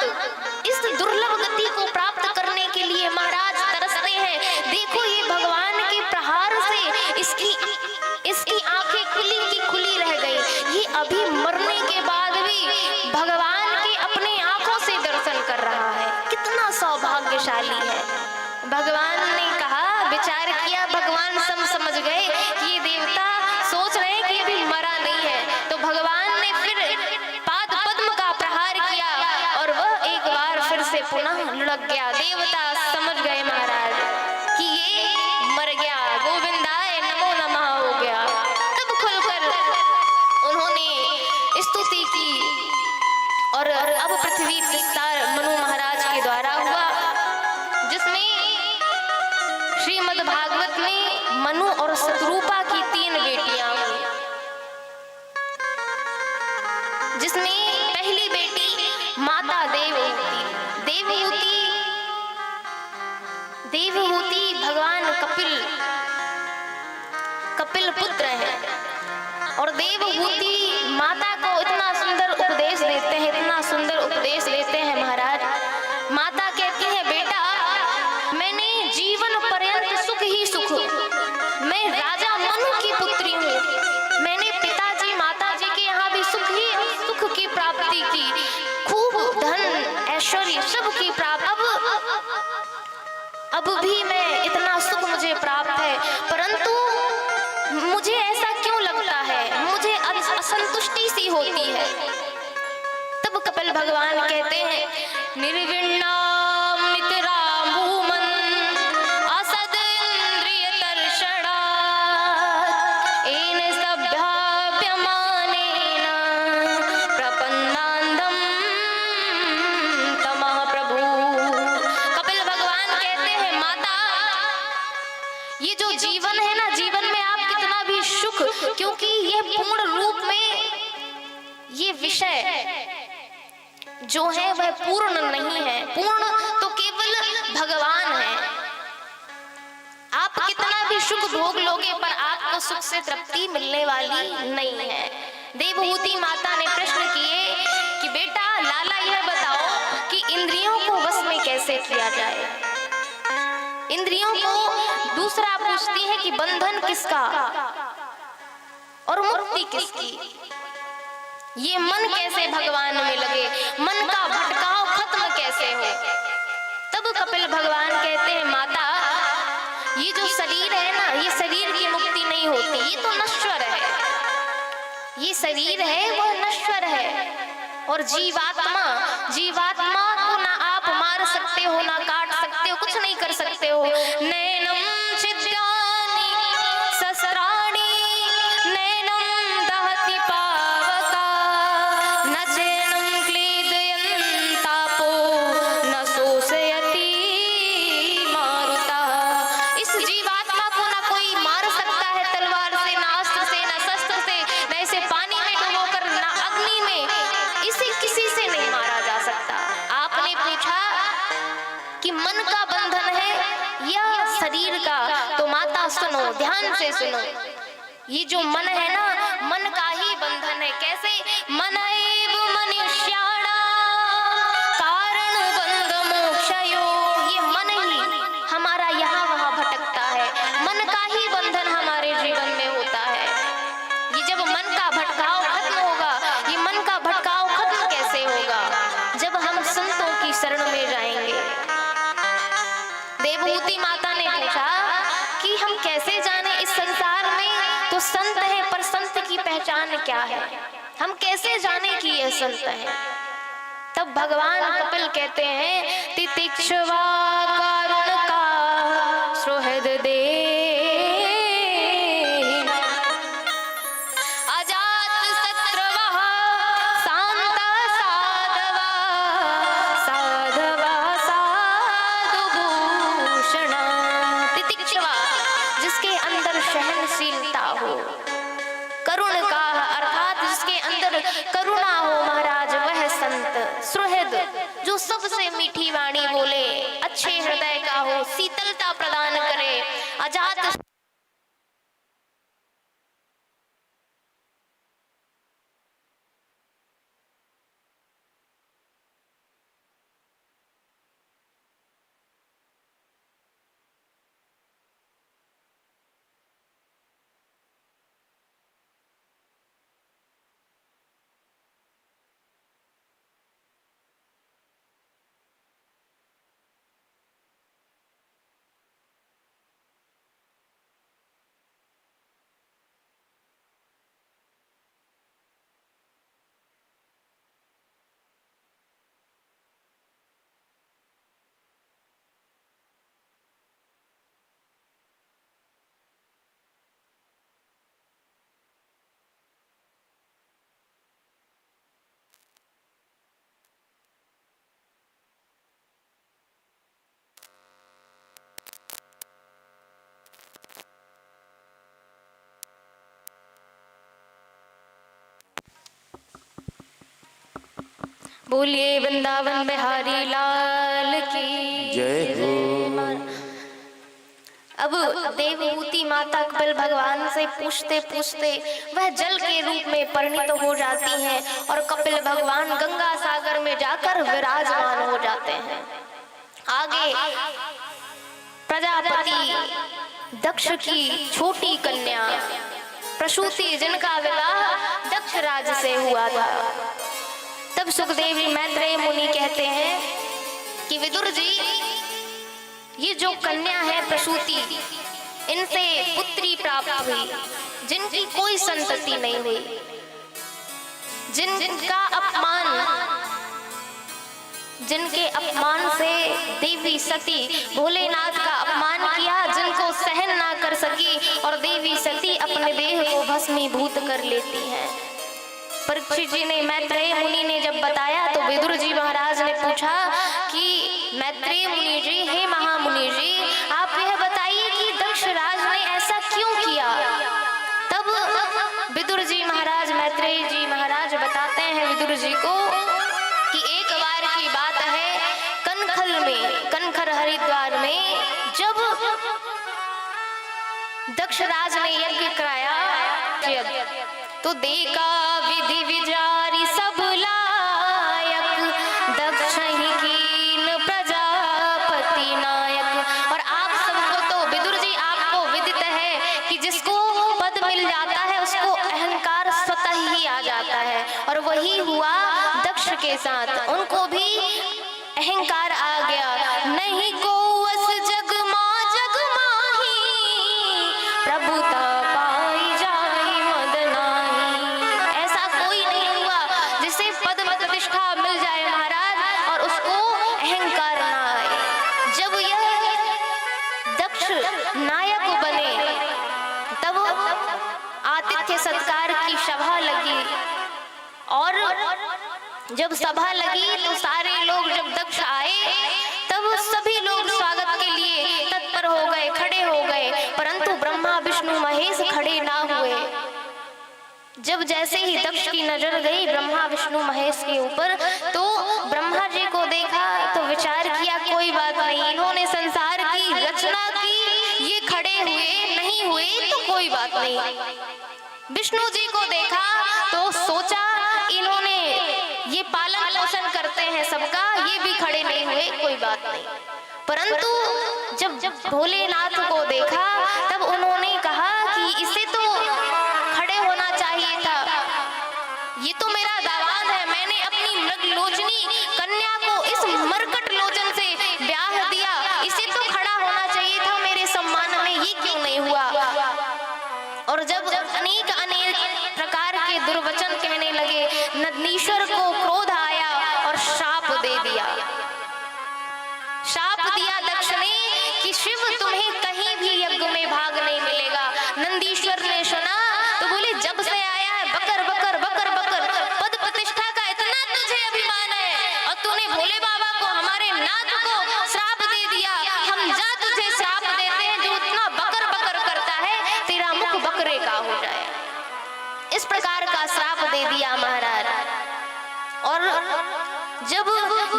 इस दुर्लभ गति को प्राप्त करने के लिए महाराज तरसते हैं। देखो ये भगवान के प्रहार से इसकी आंखें खुली की खुली रह गई। ये अभी मरने के बाद भी भगवान के अपने आंखों से दर्शन कर रहा है, कितना सौभाग्यशाली है। भगवान ने कहा, विचार किया, भगवान समझ गए कि ये देवता सोच रहे हैं कि अभी मरा नहीं है। तो भगवान ने फिर पाद पद्म का प्रहार किया और वह एक बार फिर से पुनः लुढ़क गया। देवता समझ गए महाराज कि ये मर गया, गोविंदाय नमो नमः हो गया। तब खुलकर उन्होंने स्तुति की और अब पृथ्वी विस्तार मनु महाराज के द्वारा हुआ, जिसमें श्रीमद् भागवत में मनु और शतरूपा की 3 बेटियां हुई, जिसमें पहली बेटी माता देवहूति। देवहूति भगवान कपिल पुत्र है और देवहूति माता को इतना सुंदर उपदेश देते हैं, इतना सुंदर उपदेश देते हैं महाराज। माता कहती है बेटा मैंने जीवन पर्यंत सुख ही सुख, मैं राजा मनु की पुत्री हूँ, मैंने पिताजी माताजी के यहाँ भी सुख की प्राप्ति की, खूब धन ऐश्वर्य सब की प्राप्ति, अब भी मैं इतना सुख मुझे प्राप्त है, परंतु मुझे भगवान कहते हैं निर्विण्णाम नितराम भूमन असद इंद्रिय तर्षणात् एन सभ्याप्यमानेन प्रपन्नान्दं तमः प्रभु। कपिल भगवान कहते हैं माता, ये जो जीवन है ना, जीवन में आप कितना भी सुख, क्योंकि ये पूर्ण रूप में ये विषय जो है वह पूर्ण नहीं है। पूर्ण तो केवल भगवान है। आप कितना भी सुख भोग लोगे पर आपको सुख से तृप्ति मिलने वाली नहीं है। देवहूति माता ने प्रश्न किए कि बेटा लाला यह बताओ कि इंद्रियों को वश में कैसे किया जाए। इंद्रियों को दूसरा पूछती है कि बंधन किसका और मुक्ति किसकी। ये मन कैसे भगवान में लगे, मन का भटकाव खत्म कैसे हो। तब कपिल भगवान कहते हैं माता, ये जो शरीर है ना, ये शरीर की मुक्ति नहीं होती, ये तो नश्वर है। ये शरीर है वह नश्वर है। और जीवात्मा को ना आप मार सकते हो, ना काट सकते हो, कुछ नहीं कर सकते हो। नैनम छिद्यानि शस्त्राणि नैनम दहति पावका न चैनम क्लेदयन्तापो न शोषयति मारुता। इस जीवात्मा को ना कोई मार सकता है तलवार से, ना अस्त्र से, ना शस्त्र से, न इसे पानी में डुबोकर, ना अग्नि में, इसे किसी से नहीं मारा जा सकता। आपने पूछा कि मन का बंधन है या शरीर का, तो माता सुनो, ध्यान से सुनो। ये जो मन है ना, मन का ही बंधन है। कैसे? मन एव मनुष्याणां कारण बंध मोक्षयो। ये मन ही हमारा यहाँ वहाँ भटकता है। मन का ही बंधन हमारे जीवन में होता है। ये जब मन का भटकाव खत्म होगा, ये मन का भटकाव खत्म कैसे होगा? जब हम संतों की शरण में जाएंगे। देवहूति माता ने पूछा कि हम कैसे जाने इस संसार में तो संत है, पर संत की पहचान क्या है? हम कैसे जाने कि ये संत है? तब भगवान कपिल कहते हैं तितिक्षवा कारुण का सुहृद दे अजात शत्रवः शांत साधवा साधवा साधुभूषण। तितिक्षवा जिसके अंदर सहनशीलता हो, करुण का अर्थात जिसके अंदर करुणा हो महाराज, वह संत। सुहृद जो सबसे मीठी वाणी बोले, अच्छे हृदय का हो, शीतलता प्रदान करे। अजात बोलिए वृंदावन बिहारी लाल की जय हो। अब देवहूति माता कपिल भगवान से पूछते पूछते वह जल के रूप में परिणित हो जाती हैं और कपिल भगवान गंगा सागर में जाकर विराजमान हो जाते हैं। आगे प्रजापति दक्ष की छोटी कन्या प्रसूति, जिनका विवाह दक्ष राज से हुआ था। तब सुखदेव जी मैत्रेय मुनि कहते हैं कि विदुर जी, ये जो कन्या है प्रसूति, इनसे पुत्री प्राप्त हुई, जिनकी कोई संतति नहीं हुई, जिनका अपमान जिनके अपमान से देवी सती भोलेनाथ का अपमान किया, जिनको सहन ना कर सकी और देवी सती अपने देह को भस्मीभूत कर लेती हैं। परीक्षित जी ने, मैत्रेय मुनि ने जब बताया तो विदुर जी महाराज ने पूछा कि मैत्रेय मुनि जी, हे महामुनि जी, आप यह बताइए कि दक्ष राज ने ऐसा क्यों किया। तब विदुर जी महाराज, मैत्रेय जी महाराज बताते हैं विदुर जी को कि एक बार की बात है, कनखल में, कनखर हरिद्वार में जब दक्ष राज ने यज्ञ कराया तो देखा विधि विचारी सब लायक, दक्ष ही कीन प्रजापति नायक। और आप सबको तो विदुर जी, आपको विदित है कि जिसको पद मिल जाता है उसको अहंकार स्वतः ही आ जाता है, और वही हुआ दक्ष के साथ। उनको भी अहंकार आ गया। नहीं को वस जग माही, प्रभुता पाई जाई मद नाही। ऐसा कोई नहीं हुआ जिसे पद प्रतिष्ठा मिल जाए महाराज और उसको अहंकार ना आए। जब यह दक्ष नायक बने तब आतिथ्य सत्कार की सभा लगी, और जब सभा लगी तो सारे लोग, जब दक्ष आए तब सभी लोग स्वागत के लिए तत्पर हो गए, खड़े हो गए, परंतु ब्रह्मा विष्णु महेश खड़े ना हुए। जब जैसे ही दक्ष की नजर गई ब्रह्मा विष्णु महेश के ऊपर, तो ब्रह्मा जी को देखा तो विचार किया कोई बात नहीं, इन्होंने संसार की रचना की, ये खड़े हुए नहीं हुए तो कोई बात नहीं। विष्णु जी को देखा तो सोचा इन्होंने, ये पालन पोषण करते हैं सबका, ये भी खड़े नहीं हुए, कोई बात नहीं। परंतु जब भोलेनाथ को देखा तब उन्होंने कहा कि इसे तो खड़े होना चाहिए था, ये तो मेरा दामाद है, मैंने अपनी मृगलोचनी कन्या को इस मरकट लोचन से ब्याह दिया, इसे तो खड़ा होना चाहिए था मेरे सम्मान में, ये क्यों नहीं हुआ। और जब अनेक प्रकार के दुर्वचन कहने लगे, नंदीश्वर को क्रोध आया और शाप दे दिया। शाप दिया दक्ष ने कि शिव तुम्हें कहीं भी यज्ञ में भाग नहीं मिलेगा। नंदीश्वर ने सुना तो बोले, जब से आया है बकर बकर बकर बकर, पद प्रतिष्ठा का इतना तुझे अभिमान है और तूने भोले बाबा को, हमारे नाथ को श्राप दे दिया, हम जा तुझे श्राप देते हैं, जो इतना बकर बकर करता है तेरा मुख बकरे का हो जाए। इस प्रकार का श्राप दे दिया महाराज। और जब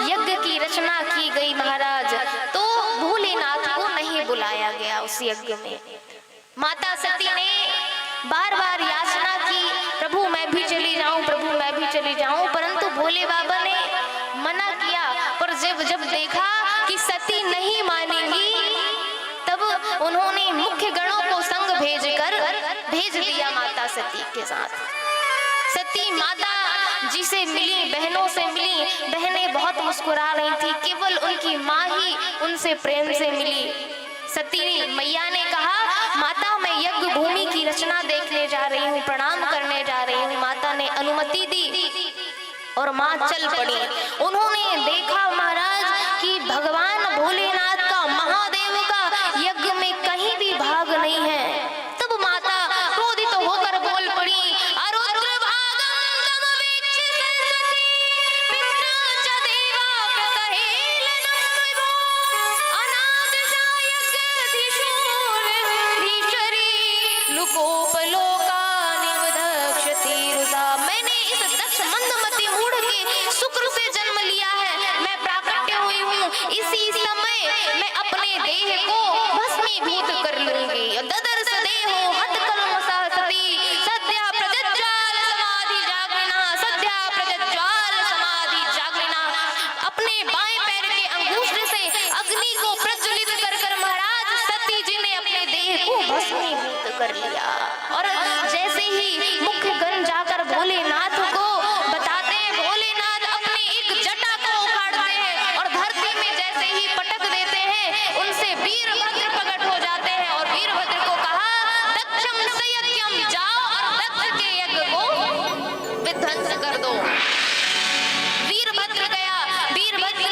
यज्ञ की रचना की गई महाराज तो भोलेनाथ को नहीं बुलाया गया उस यज्ञ में। माता सती ने बार बार याचना की, प्रभु मैं भी चली जाऊं, प्रभु मैं भी चली जाऊं, परंतु भोले बाबा ने मना किया। पर जब देखा कि सती नहीं मानेंगी तब उन्होंने मुख्य गणों को संग भेज दिया माता सती के साथ। सती माता जी से मिली, बहनों से मिली, बहनें बहुत मुस्कुरा रही थी, केवल उनकी माँ ही उनसे प्रेम से मिली। सती मैया ने कहा, माता मैं यज्ञ भूमि की रचना देखने जा रही हूँ, प्रणाम करने जा रही हूँ। माता ने अनुमति दी और माँ चल पड़ी। उन्होंने देखा महाराज कि भगवान भोलेनाथ का, महादेव का यज्ञ में कहीं भी भाग नहीं है। तब माता क्रोधित होकर बोल पड़ी, मैंने इस दक्ष मंदमती मूढ़ के शुक्र से जन्म लिया है, मैं प्राकट्य हुई हूँ, इसी समय मैं अपने देह को भस्मीभूत कर लूंगी। ददर्श देहो हतकल्म सती, सद्या प्रज्ज्वाल समाधि जागरिणा, सद्या प्रज्ज्वाल समाधि जागरिणा। अपने बाएं पैर के अंगूष्ठ से अग्नि को प्रज्वलित कर महाराज सती जी ने अपने देह को भस्मीभूत कर लिया। और जैसे ही मुख्य गण जाकर भोलेनाथ को बताते हैं, भोलेनाथ अपनी एक जटा को उखाड़ते हैं और धरती में जैसे ही पटक देते हैं, उनसे वीरभद्र प्रकट हो जाते हैं। और वीरभद्र को कहा, दक्षम संयज्ञम, जाओ और दक्ष के यज्ञ को विध्वंस कर दो। वीरभद्र गया, वीरभद्र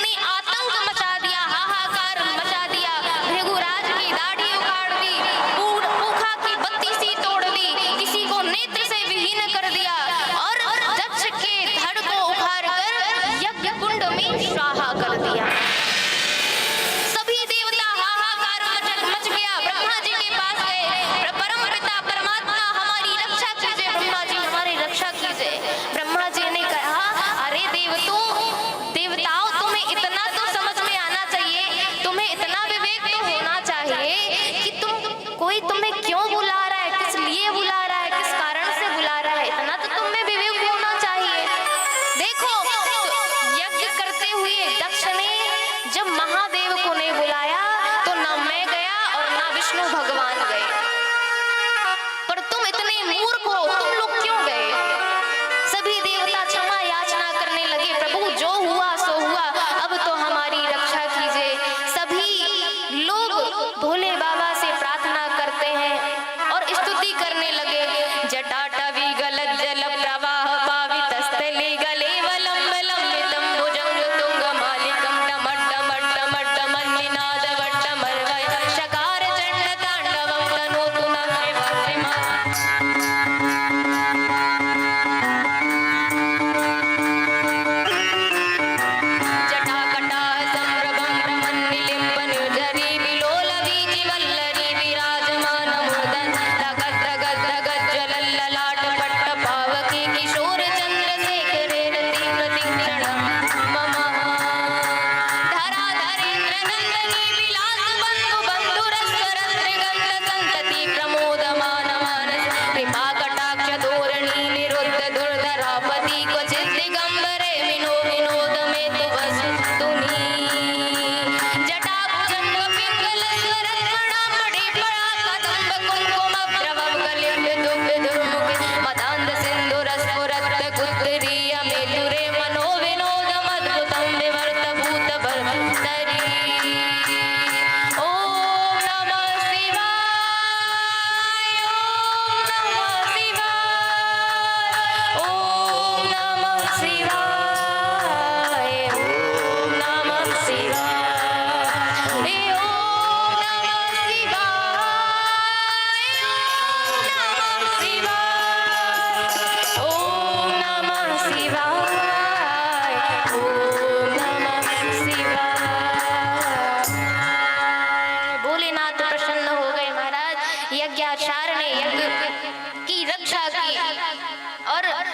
और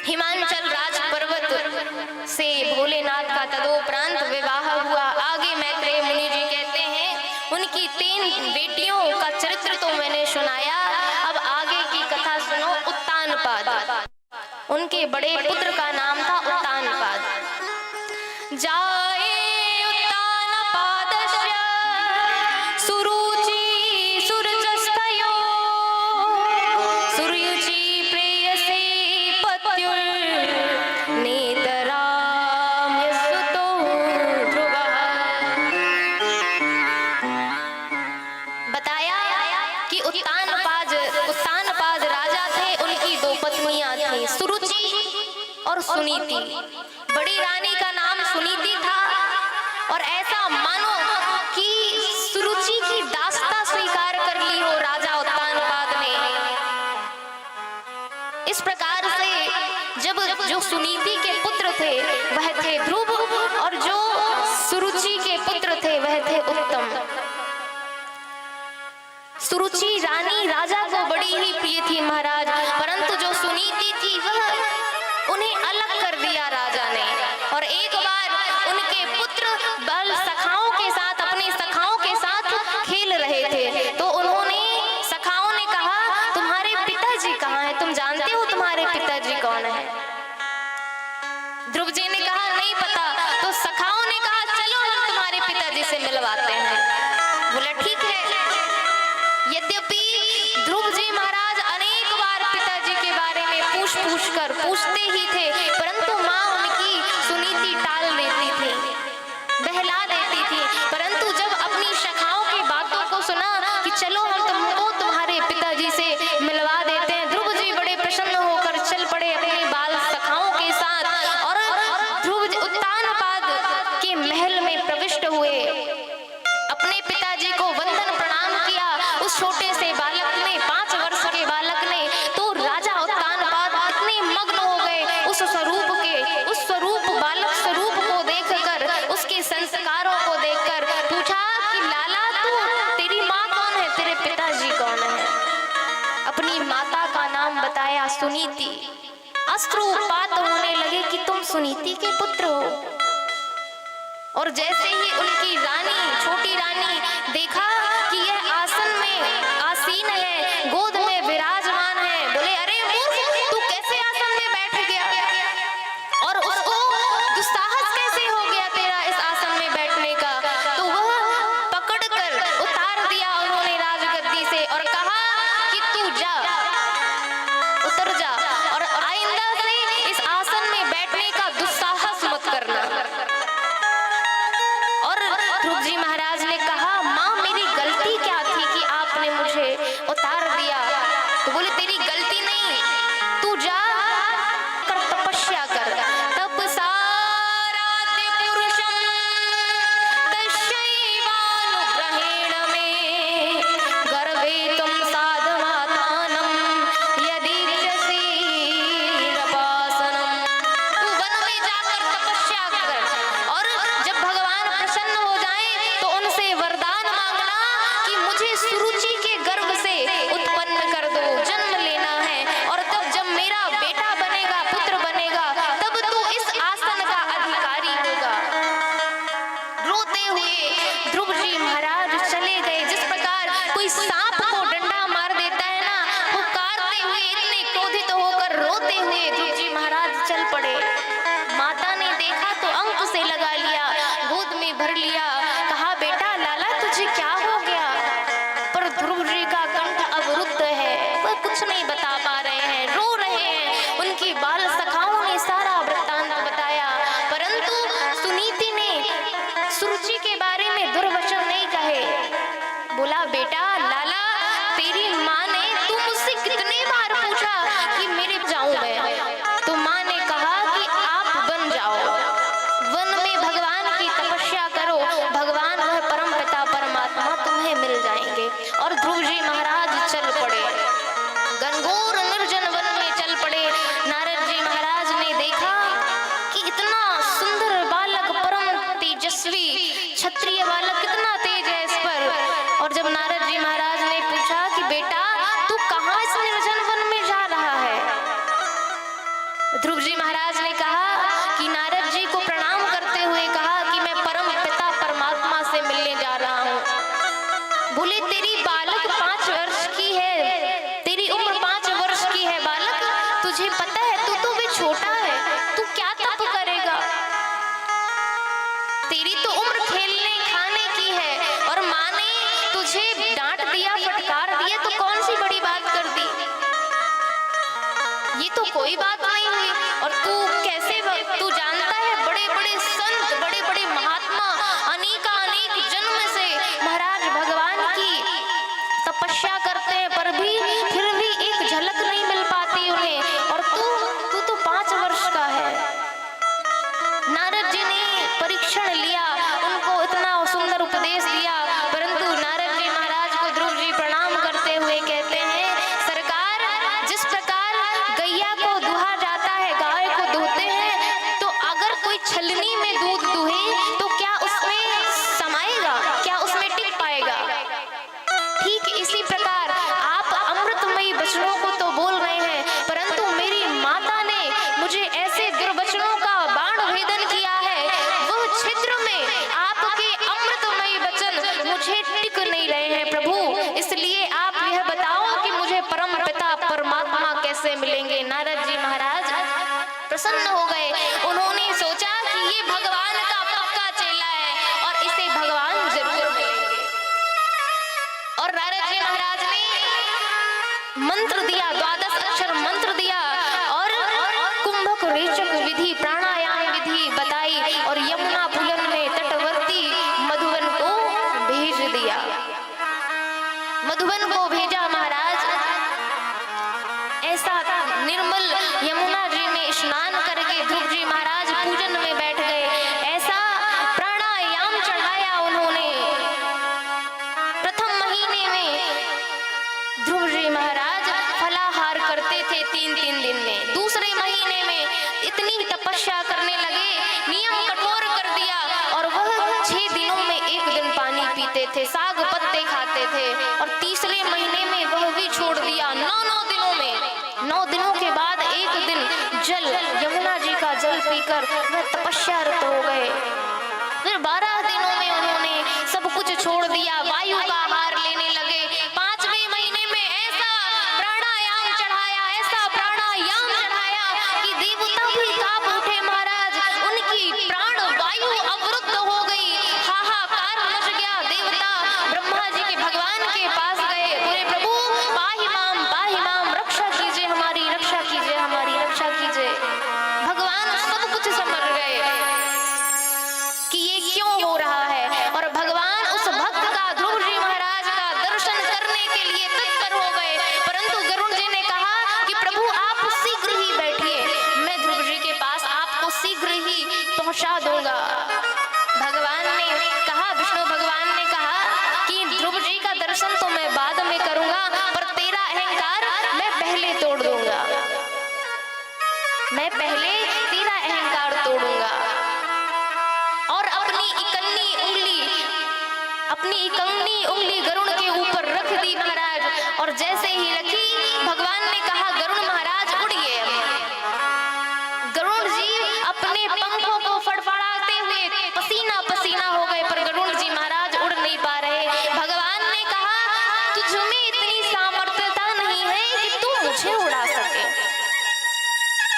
हिमांचल राज पर्वत से भोलेनाथ का तदोपरांत विवाह हुआ। आगे मैत्रेय मुनि जी कहते हैं उनकी 3 बेटियों का चरित्र तो मैंने सुनाया, अब आगे की कथा सुनो। उत्तानपाद, उनके बड़े पुत्र का नाम था उत्तानपाद। जाए उत्तानपादस्य सुरुचि सुरजस्तयो सुरुचि प्रेयसी पत्युर नेतराम्यसुतो ध्रुवः। बताया कि उत्तानपाद राजा थे, उनकी 2 पत्नियां थी, सुरुचि और सुनीति। बड़ी रानी का नाम सुनीति था और ऐसा मानो कि सुरुचि की दास्ता स्वीकार कर ली हो राजा उत्तानपाद ने। इस प्रकार से जब जो सुनीति के पुत्र थे वह थे ध्रुव और जो सुरुचि के पुत्र थे वह थे उत्तम। सुरुचि रानी राजा को बड़ी ही प्रिय थी महाराज, परंतु जो सुनीति थी वह उन्हें अलग कर दिया राजा ने। और एक बार उनके पुत्र बल सखाओं के साथ, अपनी सखाओं के साथ खेल रहे थे, तो उन्होंने सखाओं ने कहा तुम्हारे पिताजी कहाँ हैं, तुम जानते हो तुम्हारे पिताजी कौन है? ध्रुव जी ने कहा नहीं पता। तो सखाओं ने कहा चलो हम तुम्हारे पिताजी से मिलवाते हैं। बोला ठीक है। यद्यपि ध्रुव जी महाराज अनेक बार पिताजी के बारे में पूछ कर पूछते ही थे, परंतु माँ उनकी सुनीति टाल देती थी, बहला देती थी। परंतु जब अपनी सखाओं की बातों को सुना कि चलो हम तुमको तुम्हारे पिताजी से मिलवा देते हैं, ध्रुव जी बड़े प्रसन्न होकर चल पड़े अपने बाल सखाओं के साथ और ध्रुव उत्तानपाद के महल में प्रविष्ट हुए। अपने पिताजी को वंदन प्रणाम किया उस छोटे से बालक ने, 5 वर्ष के बालक ने। तो राजा उत्तानपाद इतने मग्न हो गए उस स्वरूप बालक स्वरूप को देखकर, उसके संस्कारों को देखकर। पूछा कि लाला तेरी माँ कौन है, तेरे पिताजी कौन है? अपनी माता का नाम बताया सुनीति। अश्रुपात होने लगे कि तुम सुनीति के पुत्र हो। और जैसे ही उनकी रानी, छोटी रानी देखा कि यह आसन में आसीन है, गोद में विराजमान है, बोले अरे मूर्ख, तू कैसे आसन में बैठ गया? और उसको दुस्साहस कैसे हो गया तेरा इस आसन में बैठने का? तो वह पकड़कर उतार दिया उन्होंने राजगद्दी से और कहा कि तू जा, उतर जा और आइंदा से इस आसन में बैठने का दुस्साहस मत करना। और ध्रुव जी महाराज ने कहा माँ मेरी गलती क्या थी कि आपने मुझे उतार दिया? तो बोले तेरी गलती नहीं, तू जा कर तपस्या कर। तपसाराध्य पुरुषं तस्यैवानुग्रहेण मे गर्भेतुं साधमात्मानं यदीच्छसि रपासनं। तू वन में जाकर तपस्या कर और जब भगवान प्रसन्न हो जाए तो उनसे वरदान मांगना कि मुझे सुरुचि के गर्भ से उत्पन्न कर दो, जन्म लेना है। और तब जब मेरा बेटा बनेगा, पुत्र बनेगा, तब तू इस आसन का अधिकारी होगा। रोते हुए ध्रुव जी महाराज चले गए। जिस प्रकार कोई सांप को डंडा मार देता है ना, पुकारते हुए इतने क्रोधित होकर रोते हुए ध्रुव जी महाराज चल पड़े। माता ने देखा तो अंक से लगा लिया, गोद में भर लिया, कहा बेटा लाला तुझे क्या हो गया? पर ध्रुव जी का कंठ अवरुद्ध है, वह कुछ नहीं बता पा रहे हैं, रो रहे हैं। उनकी बाल सखाओं ने सारा वृत्तांत बताया, परंतु सुनीति ने सुरुचि के बारे में दुर्वचन नहीं कहे। बोला बेटा लाला तेरी माँ ने तू मुझसे कितने बार पूछा कि मेरे जाऊं मैं, तो माँ ने कहा कि आप बन जाओ, वन में भगवान की तपस्या करो, भगवान वह परम पिता परमात्मा तुम्हें मिल जाएंगे। और ध्रुव जी महाराज चल पड़े। घनघोर ये तो कोई बात नहीं हुई। और तू कैसे, तू जानता है बड़े बड़े संत, बड़े बड़े महात्मा अनेक जन्म से महाराज भगवान की तपस्या करते हैं, पर भी फिर भी एक झलक नहीं मिल पाती उन्हें। और तू तो 5 वर्ष का है। नारद जी ने परीक्षण लिया, उनको इतना सुंदर उपदेश दिया, परंतु नारद जी महाराज को ध्रुव जी प्रणाम करते हुए कहते हैं, सरकार, जिस प्रकार गैया को दुहा जाता है, गाय को दुहते हैं, तो अगर कोई छलनी में दूध दुहे तो क्या उसमें समाएगा, क्या उसमें टिक पाएगा? ठीक इसी प्रकार आप अमृतमयी वचनों को तो बोल रहे हैं, परंतु मेरी माता ने मुझे ऐसे दुर्वचनों का बाण भेदन किया है, वह छिद्र में आपके अमृतमयी वचन मुझे टिक नहीं रहे हैं प्रभु। इसलिए आप यह बताओ कि मुझे परम पिता परमात्मा कैसे मिलेंगे? नारद जी महाराज प्रसन्न हो गए। उन्होंने सोचा कि ये भगवान का पक्का चेला है और इसे भगवान जरूर मिलेंगे। और नारद जी महाराज ने मंत्र दिया, 12 अक्षर मंत्र दिया और कुंभक रेचक विधि, प्राणायाम विधि बताई और यमुना पुलन में तटवर्ती मधुवन को भेज दिया। मधुवन को भेजा महाराज। ऐसा निर्मल यमुना जी में स्नान करके ध्रुव जी महाराज पूजन में बैठ गए। ऐसा प्राणायाम चढ़ाया उन्होंने। प्रथम महीने में ध्रुव जी महाराज फलाहार करते थे 3-3 दिन में। दूसरे महीने में इतनी तपस्या करने लगे, नियम कठोर कर दिया और वह 6 दिनों में 1 दिन पानी पीते थे, साग पत्ते खाते थे। और तीसरे महीने में वह भी छोड़ दिया। 9 दिनों में, 9 दिनों के बाद 1 दिन जल, यमुना जी का जल पीकर वह तपस्यारत हो गए। फिर 12 दिनों में उन्होंने सब कुछ छोड़ दिया, वायु का आहार लेने लगे। 5वें महीने में ऐसा प्राणायाम चढ़ाया, ऐसा प्राणायाम चढ़ाया कि देवता भी कांप उठे महाराज। उनकी प्राण वायु अवरुद्ध हो गई, हाहाकार मच गया। देवता ब्रह्मा जी के भगवान के पास गए, बोले प्रभु पाहि माम, रक्षा कीजिए हमारी, रक्षा कीजिए हमारी, रक्षा कीजिए। भगवान सब कुछ समझ गए कि ये क्यों हो रहा है, और भगवान उस भक्त का, ध्रुव जी महाराज का दर्शन करने के लिए तत्पर हो गए। परंतु गरुड़ जी ने कहा कि प्रभु आप शीघ्र ही बैठिए, मैं ध्रुव जी के पास आपको शीघ्र ही पहुंचा दूंगा। भगवान ने कहा, विष्णु भगवान ने कहा कि ध्रुव जी का दर्शन तो मैं बाद में करूंगा, पर तेरा अहंकार मैं पहले तोड़ दूंगा, मैं पहले तेरा अहंकार तोड़ूंगा। और अपनी इकंगनी उंगली गरुड़ के ऊपर रख दी महाराज। और जैसे ही रखी, भगवान ने कहा गरुड़ महाराज उड़िए। गरुड़ जी अपने पंखों को फड़फड़ाते हुए पसीना पसीना हो गए, पर गरुड़ जी महाराज उड़ नहीं पा रहे। भगवान ने कहा तुझ में इतनी सामर्थ्यता नहीं है कि तू मुझे उड़ा सके।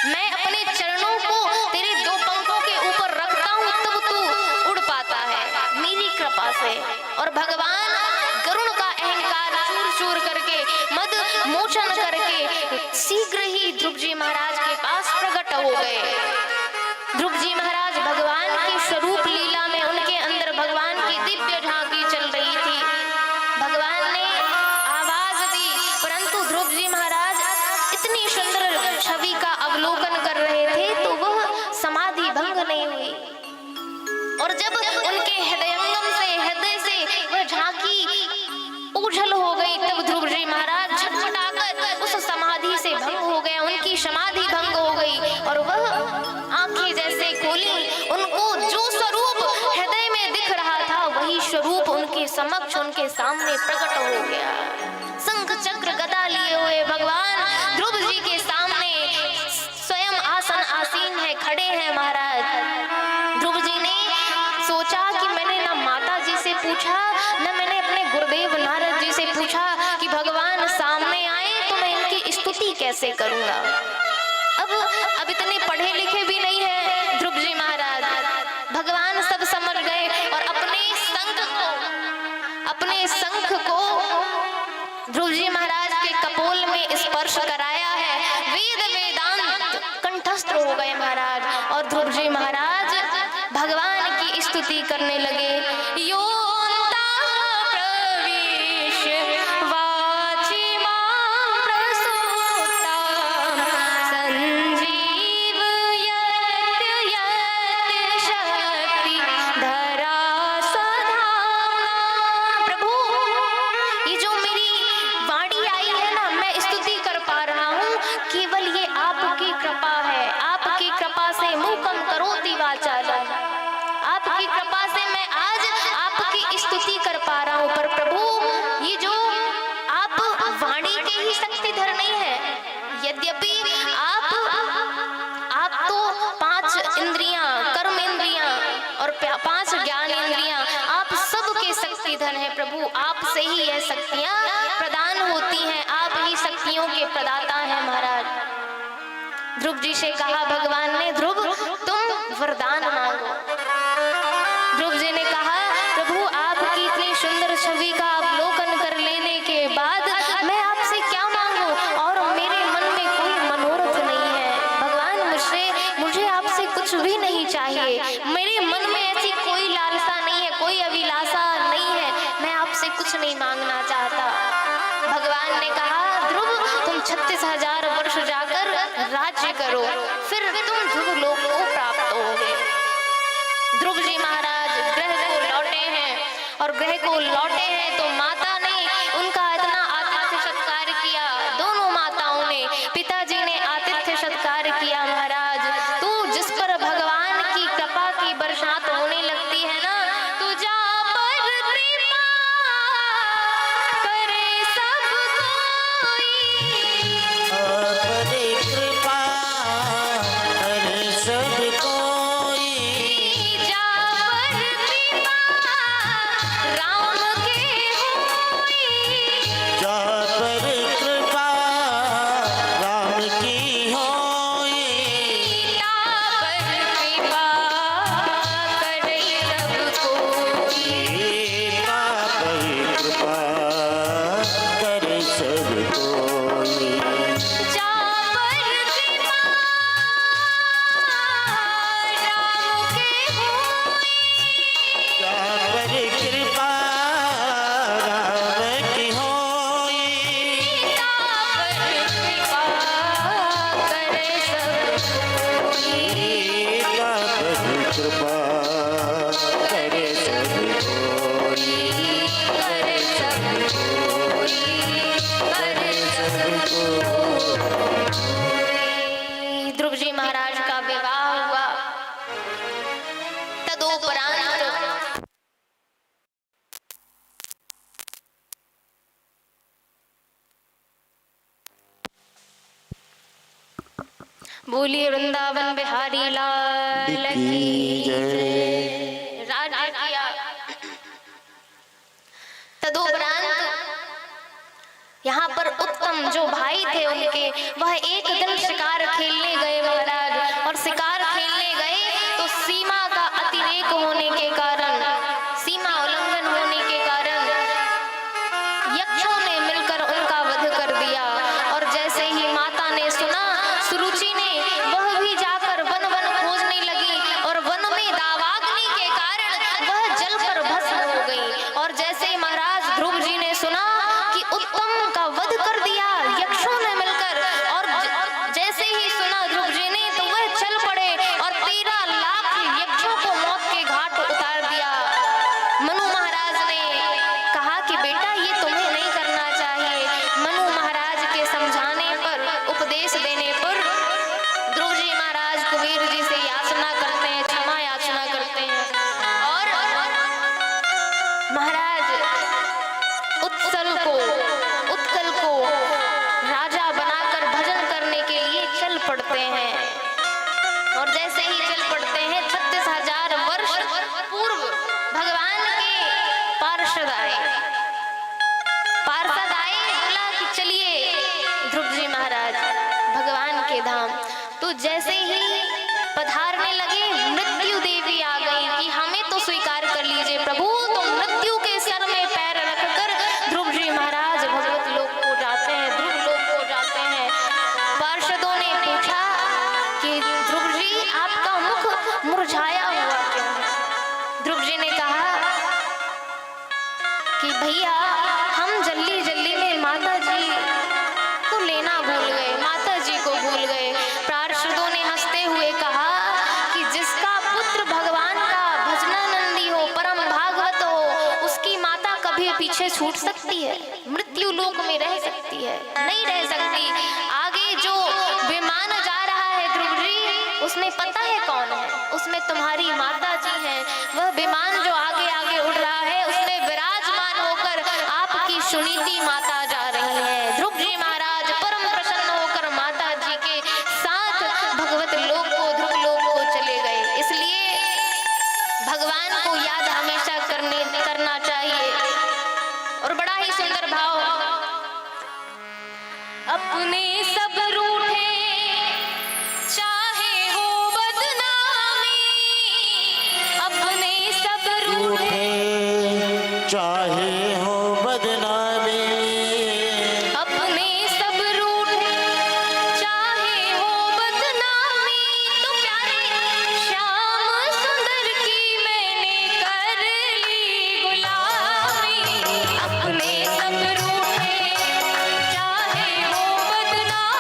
मैं अपने चरणों को तेरे 2 पंखों के ऊपर रखता हूँ, तब तू उड़ पाता है मेरी कृपा से। और भगवान गरुड़ का अहंकार चूर चूर करके, मद मोचन करके शीघ्र ही ध्रुव जी महाराज के पास प्रकट हो गए। ध्रुव जी महाराज भगवान की स्वरूप लीला में, उनके अंदर भगवान की दिव्य झांकी चल रही थी। भगवान ने आवाज दी, परंतु ध्रुव जी महाराज इतनी सुंदर छवि का अवलोकन कर रहे थे तो वह समाधि भंग नहीं हुई। और जब उनके हृदय से वह झांकी ओझल हो गई, तब ध्रुव जी महाराज झटपटाकर उस समाधि से भंग हो गया, उनकी समाधि भंग हो गई। और वह आंखें जैसे खोली, उनको जो स्वरूप हृदय में दिख रहा था वही स्वरूप उनके समक्ष, उनके सामने प्रकट हो गया। शंख चक्र गदा लिए हुए भगवान ध्रुव जी के सामने स्वयं आसन आसीन है, खड़े हैं महाराज। ध्रुव जी ने सोचा कि मैंने ना माता जी से पूछा, न मैंने अपने गुरुदेव नारद जी से पूछा कि भगवान सामने आए तो मैं इनकी स्तुति कैसे करूंगा। अब इतने पढ़े लिखे भी नहीं है ध्रुव जी महाराज। भगवान सब समझ गए और अपने शंख को ध्रुव जी महाराज के कपोल में स्पर्श कराया है। वेद स्तुति करने लगे। योऽन्तः प्रविश वाचि मां प्रसूतां संजीवयत् यत् शक्ति धरा सधाम्ना। प्रभु, ये जो मेरी वाणी आई है ना, मैं स्तुति कर पा रहा हूँ, केवल ये आपकी कृपा है। आपकी कृपा से मूकं करोति वाचालं। आपकी कृपा से मैं आज आपकी स्तुति कर पा रहा हूँ। पर प्रभु, ये जो आप वाणी के ही शक्तिधर नहीं है, यद्यपि आप तो 5 इंद्रियां, कर्म इंद्रियां और 5 ज्ञान इंद्रियां, आप सबके शक्तिधर हैं प्रभु। आपसे ही यह शक्तियां प्रदान होती हैं, आप ही शक्तियों के प्रदाता हैं महाराज। ध्रुव जी से कहा भगवान ने, ध्रुव तुम वरदान मांगो। ध्रुव जी ने कहा, प्रभु आपकी इतनी सुंदर छवि का अवलोकन कर लेने के बाद मैं आपसे क्या मांगू, और मेरे मन में कोई मनोरथ नहीं है। भगवान, मुझे आपसे कुछ भी नहीं चाहिए। मेरे मन में ऐसी कोई लालसा नहीं है, कोई अभिलाषा नहीं है, मैं आपसे कुछ नहीं मांगना चाहता। भगवान ने कहा, ध्रुव तुम 36,000 वर्ष जाकर राज्य करो, फिर तुम ध्रुव लोक को प्राप्त होगे। ध्रुव जी महाराज ग्रह को लौटे हैं, और ग्रह को लौटे हैं तो माता ने उनका इतना आतिथ्य सत्कार किया। दोनों माताओं ने, पिताजी ने आतिथ्य सत्कार किया। महाराज, तू जिस पर भगवान की कृपा की बरसात होने लगती है ना, तू जा पर कृपा करे सब कोई। अपने कृपा करे सब कोई। जा पर कृपा राम के होई। जा पर कृपा राम की होई। ता पर कृपा करे सब कोई। गीता पर कृपा करे सब कोई। जा पर कृपा राम के होई। जा पर कृपा राम की होई। ता पर कृपा करे सब कोई। गीता पर कृपा करे सब कोई। करे सब कोई। करे सब कोई। ध्रुव जी महाराज का विवाह हुआ। तदोपरांत बोलिए वृंदावन बिहारी लाल की जय। राज्य किया। तदोपरांत यहाँ पर उत्तम जो भाई थे उनके, वह एक दिन शिकार खेलने गए महाराज, और शिकार खेलने गए तो सीमा का अतिरेक होने के कारण, सीमा उल्लंघन होने के कारण यक्षों ने मिलकर उनका वध कर दिया। और जैसे ही माता ने सुना, सुरुचि ने, वह भी जाकर वन वन खोजने लगी, और वन में दावाग्नि के कारण वह जलकर भस्म हो गई। और जैसे ही महाराज ध्रुव जी ने सुना कि उत्तम का वध कर दिया यक्षों ने मिलकर, और जैसे ही सुना ध्रुव जी ने, तो वह चल पड़े और 13 लाख यक्षों को मौत के घाट उतार दिया। मनु महाराज ने कहा कि बेटा ये तुम्हें नहीं करना चाहिए। मनु महाराज के समझाने पर, उपदेश देने पर ध्रुव जी महाराज कुबेर जी से याचना करते हैं, क्षमा याचना करते हैं, और महाराज उत्कल को राजा बनाकर भजन करने के लिए चल पड़ते हैं। और जैसे ही चल पड़ते हैं, 36,000 वर्ष पूर्व भगवान के पार्षद आए। बोला कि चलिए ध्रुव जी महाराज भगवान के धाम। तो जैसे ही पधारने लगे, मृत्यु देवी आ गई कि हमें तो स्वीकार कर लीजिए प्रभु। तो मृत्यु के सर में पैर रखकर ध्रुव जी महाराज भगवत लोक को जाते हैं, ध्रुव लोक को जाते हैं। पार्षदों ने पूछा कि ध्रुव जी आपका मुख मुरझाया हुआ क्यों है? ध्रुव जी ने कहा कि भैया हम जल्दी जल्दी में माता जी को लेना भूल गए, माता जी को भूल गए। पार्षदों ने हंसते हुए कहा कि जिसका पुत्र भगवान का भजनानंदी हो, परम भागवत हो, उसकी माता कभी पीछे छूट सकती है? मृत्यु लोक में रह सकती है? नहीं रह सकती। आगे जो विमान जा रहा है ध्रुव जी, उसमें पता है कौन है? उसमें तुम्हारी माता जी हैं। वह विमान जो आगे आगे उड़ रहा है, उसमें विराजमान होकर आपकी सुनीति माता जा रही है। ध्रुव जी महाराज परम प्रसन्न होकर माता जी के साथ भगवत लोक को, ध्रुव लोक को चले गए। इसलिए भगवान को याद हमेशा करना चाहिए। और बड़ा ही सुंदर भाव, अपने सब रूठे चाहे हो बदनामी, अपने सब रूठे चाहे हो बदनामी, अपने सब रूठे चाहे हो बदनामी, तो प्यारे श्याम सुंदर की मैंने कर ली गुलामी। अपने सब रूठे चाहे हो बदनामी,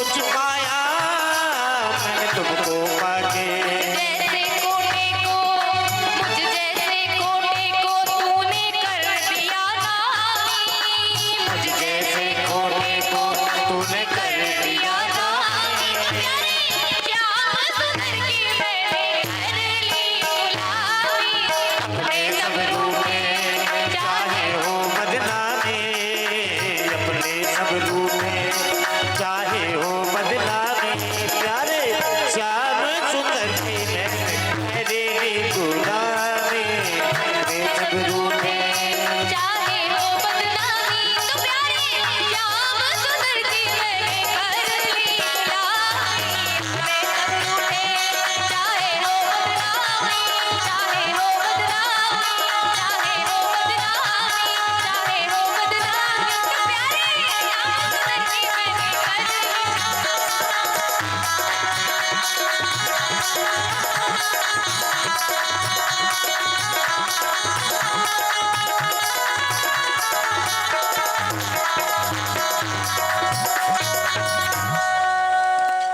कुछ पाया मैंने तुमको पाके। जैसे कोटे को मुझ जैसे कोटे को तूने कर दिया नामी, मुझ जैसे कोटे को तूने कर दिया नामी। श्याम सुंदर की मैंने कर ली गुलामी, अपने सब रूप में चाहे हो बदनामी, अपने सब रूप में चाहे हो बदनामी। प्यारे श्याम सुंदर की मैं तेरी गुलामी, अपने सब रूप में चाहे हो बदनामी। तो प्यारे श्याम सुंदर की मैंने कर ली गुलामी, अपने सब रूठे चाहे हो बदनामी, चाहे हो बदनामी, चाहे हो बदनामी, चाहे हो बदनामी। तो प्यारे श्याम सुंदर की मैंने कर ली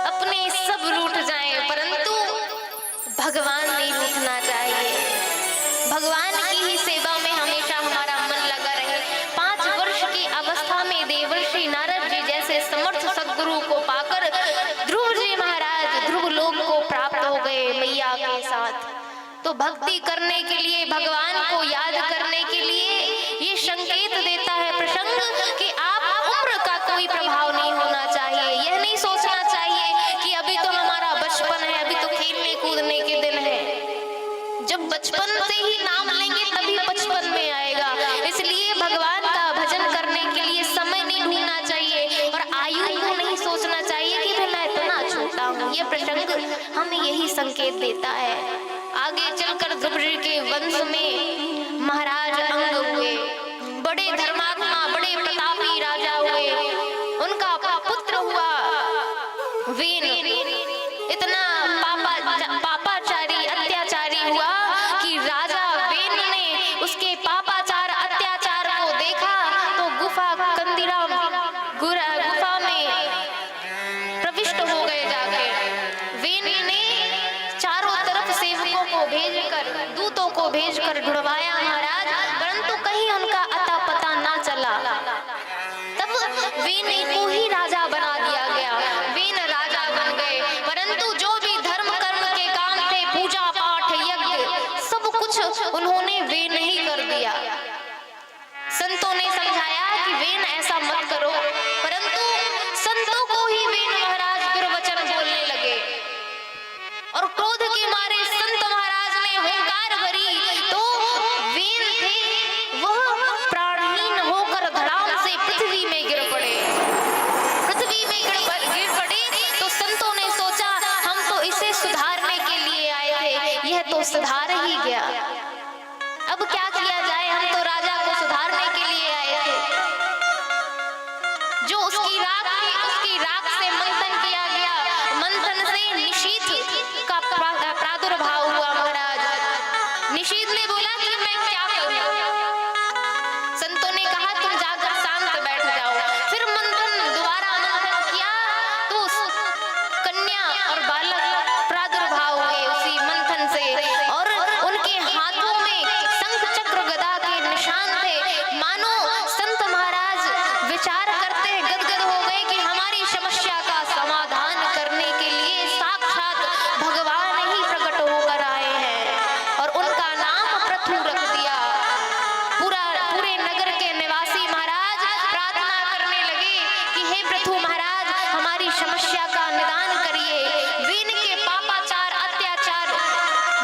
अपने सब रूठ जाएं परंतु भगवान नहीं रूठना चाहिए। भगवान की ही सेवा में हमेशा हमारा मन लगा रहे। 5 वर्ष की अवस्था में देवर्षि नारद जी जैसे समर्थ सद्गुरु को पाकर ध्रुव जी महाराज ध्रुव लोक को प्राप्त हो गए मैया के साथ। तो भक्ति करने के लिए, भगवान को याद करने के लिए ये संकेत देता है प्रसंग कि आप उम्र का कोई प्रभाव नहीं होना चाहिए। यह नहीं सोचना चाहिए कि अभी तो हमारा बचपन है, अभी तो खेलने कूदने के दिन है। जब बचपन से ही नाम लेंगे तभी बचपन में आएगा। इसलिए भगवान का भजन करने के लिए समय नहीं ढूंढना चाहिए और आयु को नहीं सोचना चाहिए कि मैं इतना छोटा हूँ। ये प्रसंग हमें यही संकेत देता है। आगे चलकर ध्रुव जी के वंश में महाराज अंग हुए, बड़े धर्मात्मा, बड़े प्रतापी राजा हुए। उनका पुत्र हुआ वेन। इतना पापाचारी अत्याचारी हुआ कि राजा वेन ने उसके पापाचार अत्याचार को देखा तो गुफा में प्रविष्ट हो गए। जाके वेन ने चारों तरफ सेवकों को भेजकर, दूतों को भेजकर ढूंढवाया महाराज, परंतु कहीं उनका अता पता ना चला। तब वेन को ही राजा बना दिया गया। वेन राजा बन गए, परंतु जो भी धर्म कर्म के काम थे, पूजा पाठ यज्ञ, सब कुछ उन्होंने वेन ही कर दिया। संतों ने समझाया कि वेन ऐसा मत करो, परंतु संतों को ही वेन महाराज दुर्वचन बोलने लगे और क्रोध के मारे संत महाराज ने हुंकार भरी तो वेन थे वह प्राणहीन होकर धड़ाम से पृथ्वी में गिर पड़े। पृथ्वी में गिर पड़े तो संतों ने सोचा हम तो इसे सुधारने के लिए आए थे, यह तो सुधार ही गया, अब क्या किया जाए, हम तो राजा को सुधारने के लिए आए थे। जो उसकी राख से मंथन किया गया, मंथन से निशीथ का प्रादुर्भाव हुआ महाराज। निशीथ ने बोला कि मैं क्या करूं। संतों ने कहा तुम जाकर शांत बैठ जाओ। फिर दोबारा मंथन किया तो कन्या और बालक प्रादुर्भाव हुए उसी मंथन से और उनके हाथों में शंख चक्र गदा के निशान थे। मानो संत महाराज विचार करते गदगद हो गए कि हमारी समस्या का समाधान करने के लिए साक्षात भगवान ही प्रकट होकर आए हैं और उनका नाम पृथु रख दिया। पूरे नगर के निवासी महाराज प्रार्थना करने लगे कि हे पृथु महाराज हमारी समस्या का निदान करिए। वेन के पापाचार अत्याचार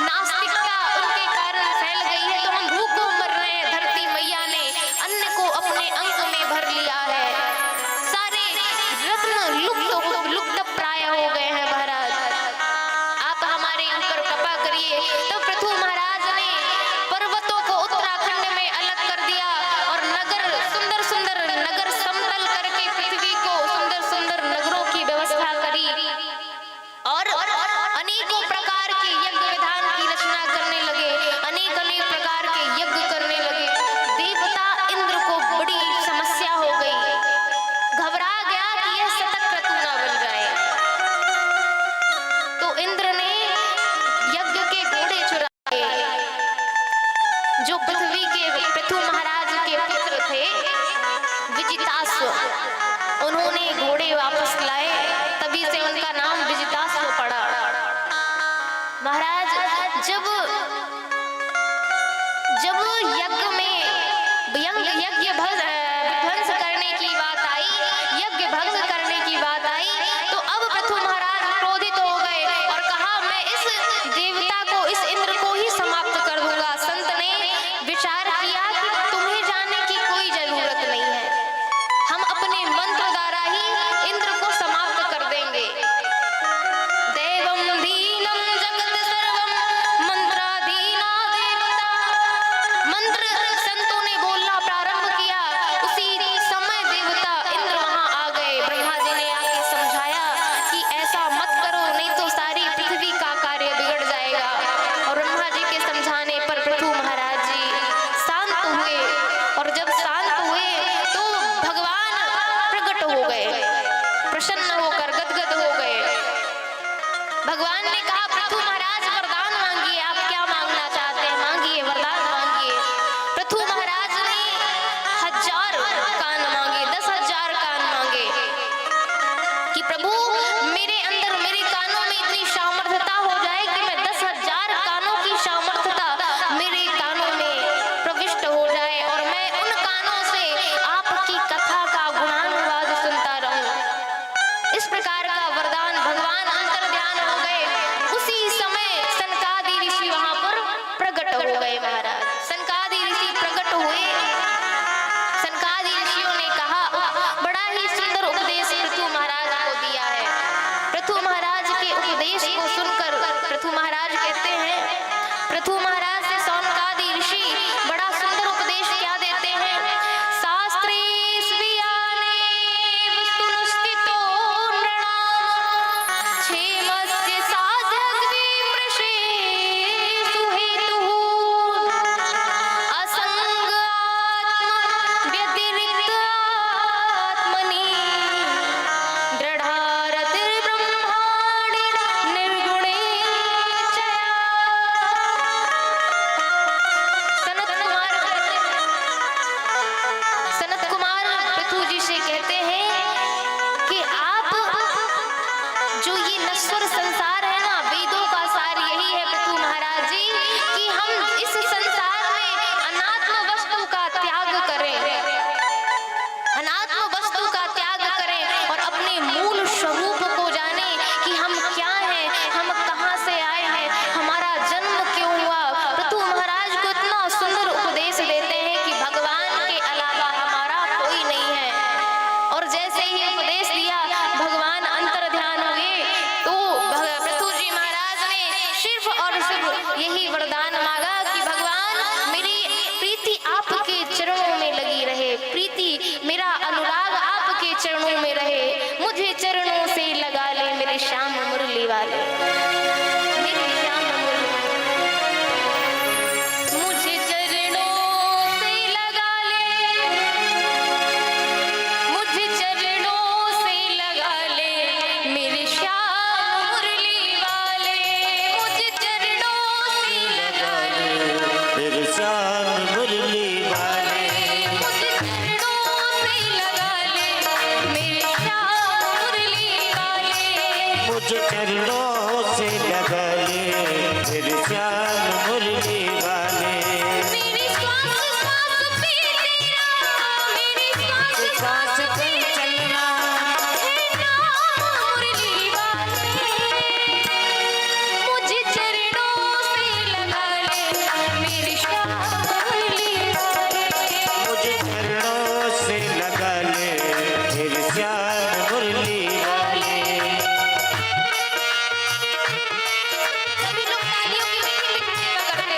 नास्तिकता उनके कारण फैल गई है तो हम भूखों मर रहे हैं। धरती मैया ने अन्न को अपने अंक में भर लिया है, सारे रत्न लुप्त प्राय हो गए हैं। महाराज आप हमारे ऊपर कृपा करिए। तो पृथु महाराज ने पर्वतों को उत्तराखंड में अलग कर दिया और सुंदर सुंदर नगर समतल करके पृथ्वी को सुंदर सुंदर नगरों की व्यवस्था करी। वापस लाए, तभी से उनका नाम विजिताश्व पड़ा। महाराज जब यज्ञ में यज्ञ विध्वंस करने की बात आई, यज्ञ भंग करने की बात आई, तो अब पृथु महाराज क्रोधित हो गए और कहा मैं इस देवता को, इस इंद्र को ही समाप्त कर दूंगा। संत ने विचार किया कि तुम्हें जाने की कोई जरूरत नहीं है, हम अपने मंत्र द्वारा ही इंद्र को समाप्त कर देंगे। देवम दीनम जगत सर्वम मंत्राधीना देवता। मंत्र संतों ने बोलना प्रारंभ किया, उसी समय देवता इंद्र वहां आ गए। ब्रह्मा जी ने आके समझाया कि ऐसा मत करो, नहीं तो सारी पृथ्वी का कार्य बिगड़ जाएगा। और ब्रह्मा जी के समझाने पर पृथु महाराज जी शांत हुए, और जब शांत हुए तो भगवान प्रकट हो गए, प्रसन्न होकर गदगद हो गए। भगवान ने कहा पृथु महाराज वरदान मांगिए, आप क्या मांगना चाहते हैं, मांगिए वरदान मांगिए। पृथु महाराज ने 1000 कान मांगे, 10,000 कान मांगे कि प्रभु मेरे अंदर, मेरे कानों में इतनी सामर्थ्यता हो जाए कि मैं 10,000 कानों की सामर्थ्यता मेरे कानों में प्रविष्ट हो जाए और मैं उन कानों से आपकी कथा का गुणानुवाद सुनता रहूं। इस प्रकार का वरदान भगवान अंतर ध्यान हो गए। उसी समय सनकादि ऋषि वहां पर प्रकट हो गए। महाराज सनकादि ऋषि प्रकट हुए। सनकादि ऋषियों ने कहा बड़ा ही सुंदर उपदेश पृथु महाराज को दिया है। पृथु महाराज के उपदेश को सुनकर पृथु महाराज कहते हैं, पृथु महाराज से सनकादि ऋषि बड़ा सुंदर उपदेश क्या देते हैं। शास्त्रे स्वीयानेव सुनुस्थितो नृणाम क्षेमस्य साधग्विमृषे सुहेतुः असंग आत्म व्यतिरिक्त आत्मनि दृढारतिर्ब्रह्माणि निर्गुणे चया। सनत कुमार पृथु जी से कहते हैं कि आप जो ये नश्वर संसार है ना, वेदों का सार यही है पृथु महाराज जी कि हम इस संसार में अनात्म वस्तु का त्याग करें, अनात्म वस्तु का त्याग करें और अपने मूल स्वरूप को जाने कि हम क्या हैं, हम कहां से आए हैं, हमारा जन्म क्यों हुआ। पृथु महाराज को इतना सुंदर उपदेश देते हैं कि भगवान के अलावा हमारा कोई नहीं है। और जैसे ही उपदेश दिया भगवान अंतर ध्यान हुए, तो पृथु जी महाराज ने सिर्फ और सिर्फ यही वरदान मांगा कि भगवान मेरी प्रीति आपके चरणों में लगी रहे, प्रीति मेरा अनुराग आपके चरणों में रहे, मुझे चरणों से लगा ले मेरे श्याम मुरली वाले, मेरे श्याम मुरली। मुझे चरणों से लगा ले, मुझे चरणों से लगा ले मेरे श्याम मुरली वाले, मुझे चरणों से लगा ले, फिर श्याम मुरली वाले, मुझे चरणों से लगा ले मेरे श्याम मुरली वाले। मुझे चरणों से लगा ले, फिर श्याम मुरली वाले। मेरी श्वास श्वास पे तेरा, मेरी श्वास सांस पे चलना, है नाम मुरली वाले। मुझे चरणों से लगा ले मेरे श्याम मुरली वाले। मुझे चरणों से लगा ले, फिर श्याम मुरली वाले। सभी लोग तालियों की मीठी मीठी सेवा करते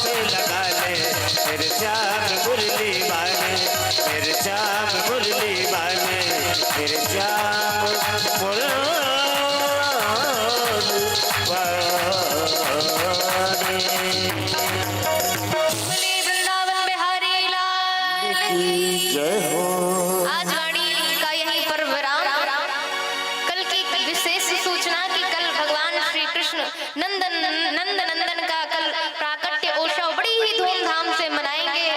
से लगा ले मेरे श्याम मुरली बाने, मेरे श्याम मुरली बाने, मेरे श्याम मुरली वृंदावन बिहारी लाल की जय हो। आज वाणी का यही पर विराम। कल की विशेष सूचना कि कल भगवान श्री कृष्ण नंद नंदन का कल प्राकट्य उत्सव बड़ी ही धूमधाम से मनाएंगे।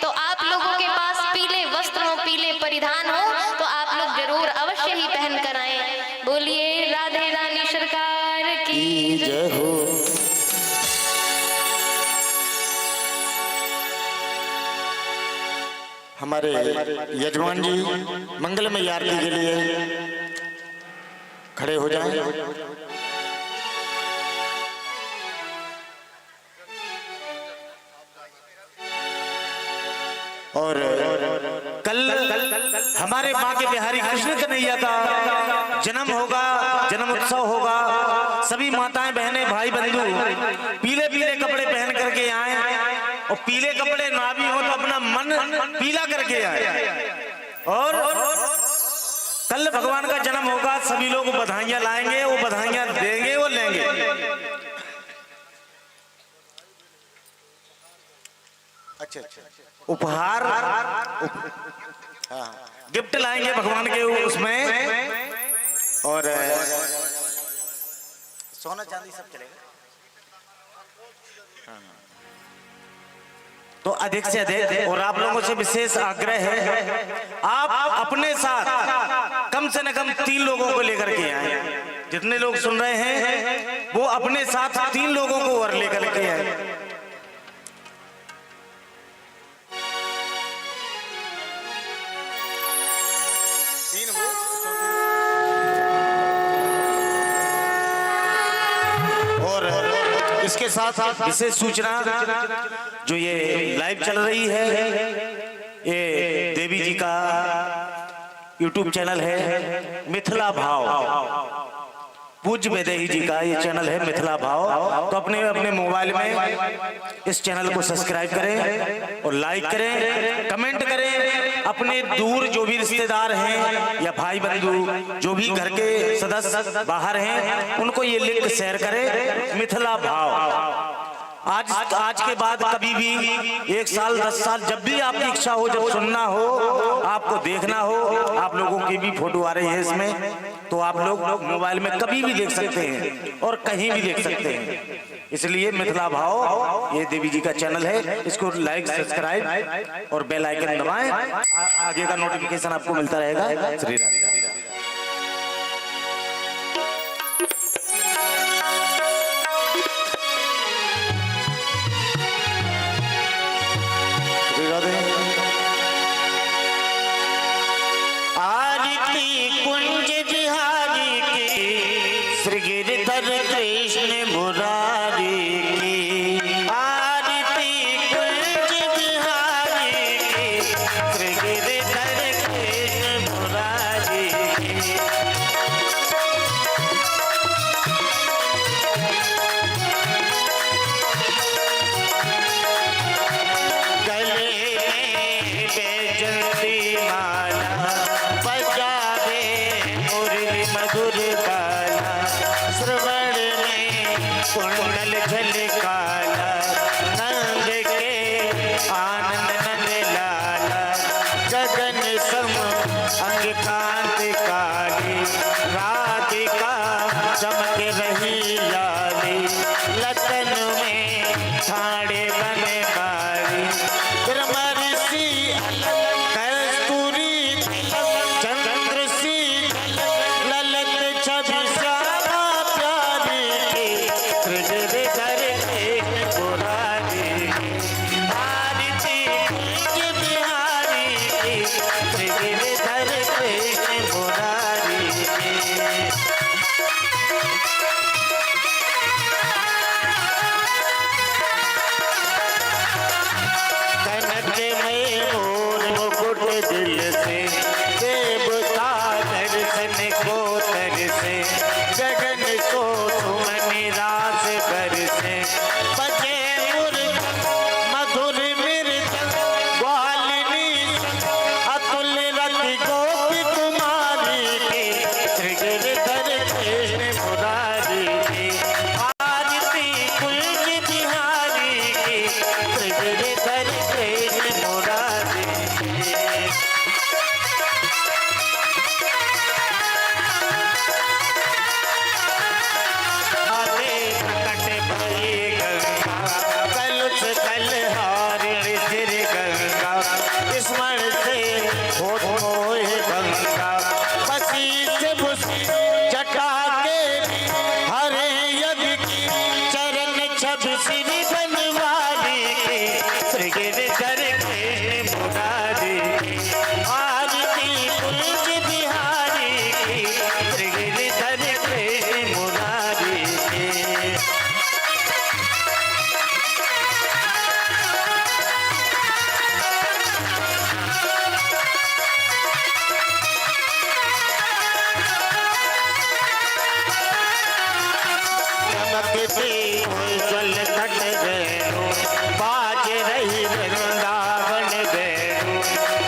तो आप लोगों के पास पीले वस्त्रों पीले परिधान हो तो आप लोग जरूर अवश्य ही पहन कर आए। बोलिए राधे रानी सरकार की जय हो। हमारे यजमान जी मंगलमय आरती के लिए खड़े हो जाएं। और कल हमारे माँ के बिहारी कृष्ण कन्हैया का जन्म होगा, जन्म उत्सव होगा। सभी माताएं बहनें भाई बंधु पीले पीले कपड़े पहन करके आए और पीले कपड़े ना भी हो तो अपना मन पीला करके आए। और कल भगवान का जन्म होगा, सभी लोग बधाइयां लाएंगे, वो बधाइयां देंगे, वो लेंगे। अच्छा उपहार गिफ्ट लाएंगे भगवान के उसमें। और सोना चांदी सब चलेगा। तो अधिक से अधिक और आप लोगों से विशेष आग्रह है, आप अपने साथ कम से न कम 3 लोगों को लेकर के आए। जितने लोग सुन रहे हैं वो अपने साथ 3 लोगों को और लेकर के आए। इसके साथ साथ विशेष सूचना जो ये लाइव चल रही है, ये देवी जी का YouTube चैनल है मिथिला भाव। पूज्य वैदेही जी का ये चैनल है मिथिला भाव। तो अपने अपने मोबाइल में इस चैनल को सब्सक्राइब करें और लाइक करें, कमेंट करें। अपने दूर जो भी रिश्तेदार हैं या भाई बंधु जो भी घर के सदस्य बाहर हैं उनको ये लिंक शेयर करें। मिथिला भाव आज के बाद कभी भी 1 साल 10 साल जब भी आपकी इच्छा हो, जब सुनना हो, आपको देखना हो, आप लोगों की भी फोटो आ रही है इसमें, तो आप लोग मोबाइल में कभी भी देख सकते हैं और कहीं भी देख सकते हैं। इसलिए मिथिला भाव ये देवी जी का चैनल है, इसको लाइक सब्सक्राइब और बेल आइकन दबाएं। आगे का नोटिफिकेशन आपको मिलता रहेगा। श्री राधे। आरती कुंज बिहारी की, श्री गिरधर कृष्ण मुरारी की। आरती कुंज बिहारी की, श्री गिरधर कृष्ण मुरारी की। गले में बैजंती माला, बजावे मुरली मधुर काला, श्रवण में कुंडल झलकाला, नंद के आनंद नंद लाला, गगन सम अंग कांत काली, राधिका चमक रही लाली, लतन में ठाड़े बन मारी, ब्रह्मर्षि कस्तूरी चंद्र सी, ललित छवि श्यामा प्यारी की, गिरधर कृष्ण मुरारी की। आरती कुंज बिहारी की, गिरधर कृष्ण मुरारी की। कनक में मोर मुकुट दिल से, देवता दर्शन को तरसे, गगन को सुमन रास बरसे, बजे मुरली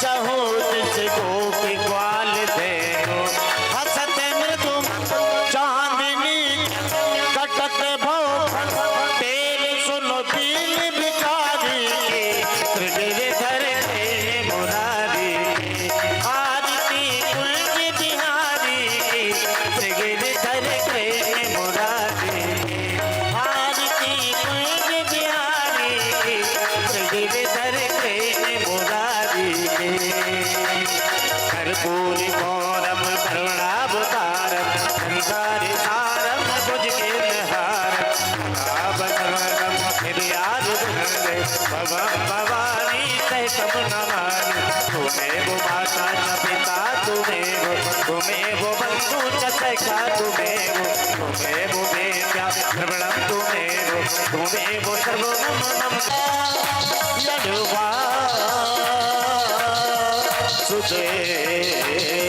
चाहो जिस गोपी ग्वाल दे हसत मृदु चांदनी कटक भो तेल सुनो दीन भिखारी के गिरधर मुरारी आरती कुंज बिहारी के गिरधर मुरारी आरती कुंज बिहारी के गिरधर मुरारी कर्पूरी गौरम करुणावतारम संसारी सारम भुज के निहारम आबनवरम हृदयाद धरे भवानी तय सब नमामि तुम्हें वो माता न पिता तुम्हें वो बंधु च सखा तुम्हें वो वेद्या श्रवणम तुम्हें वो सर्वगम नम लडवा सुदे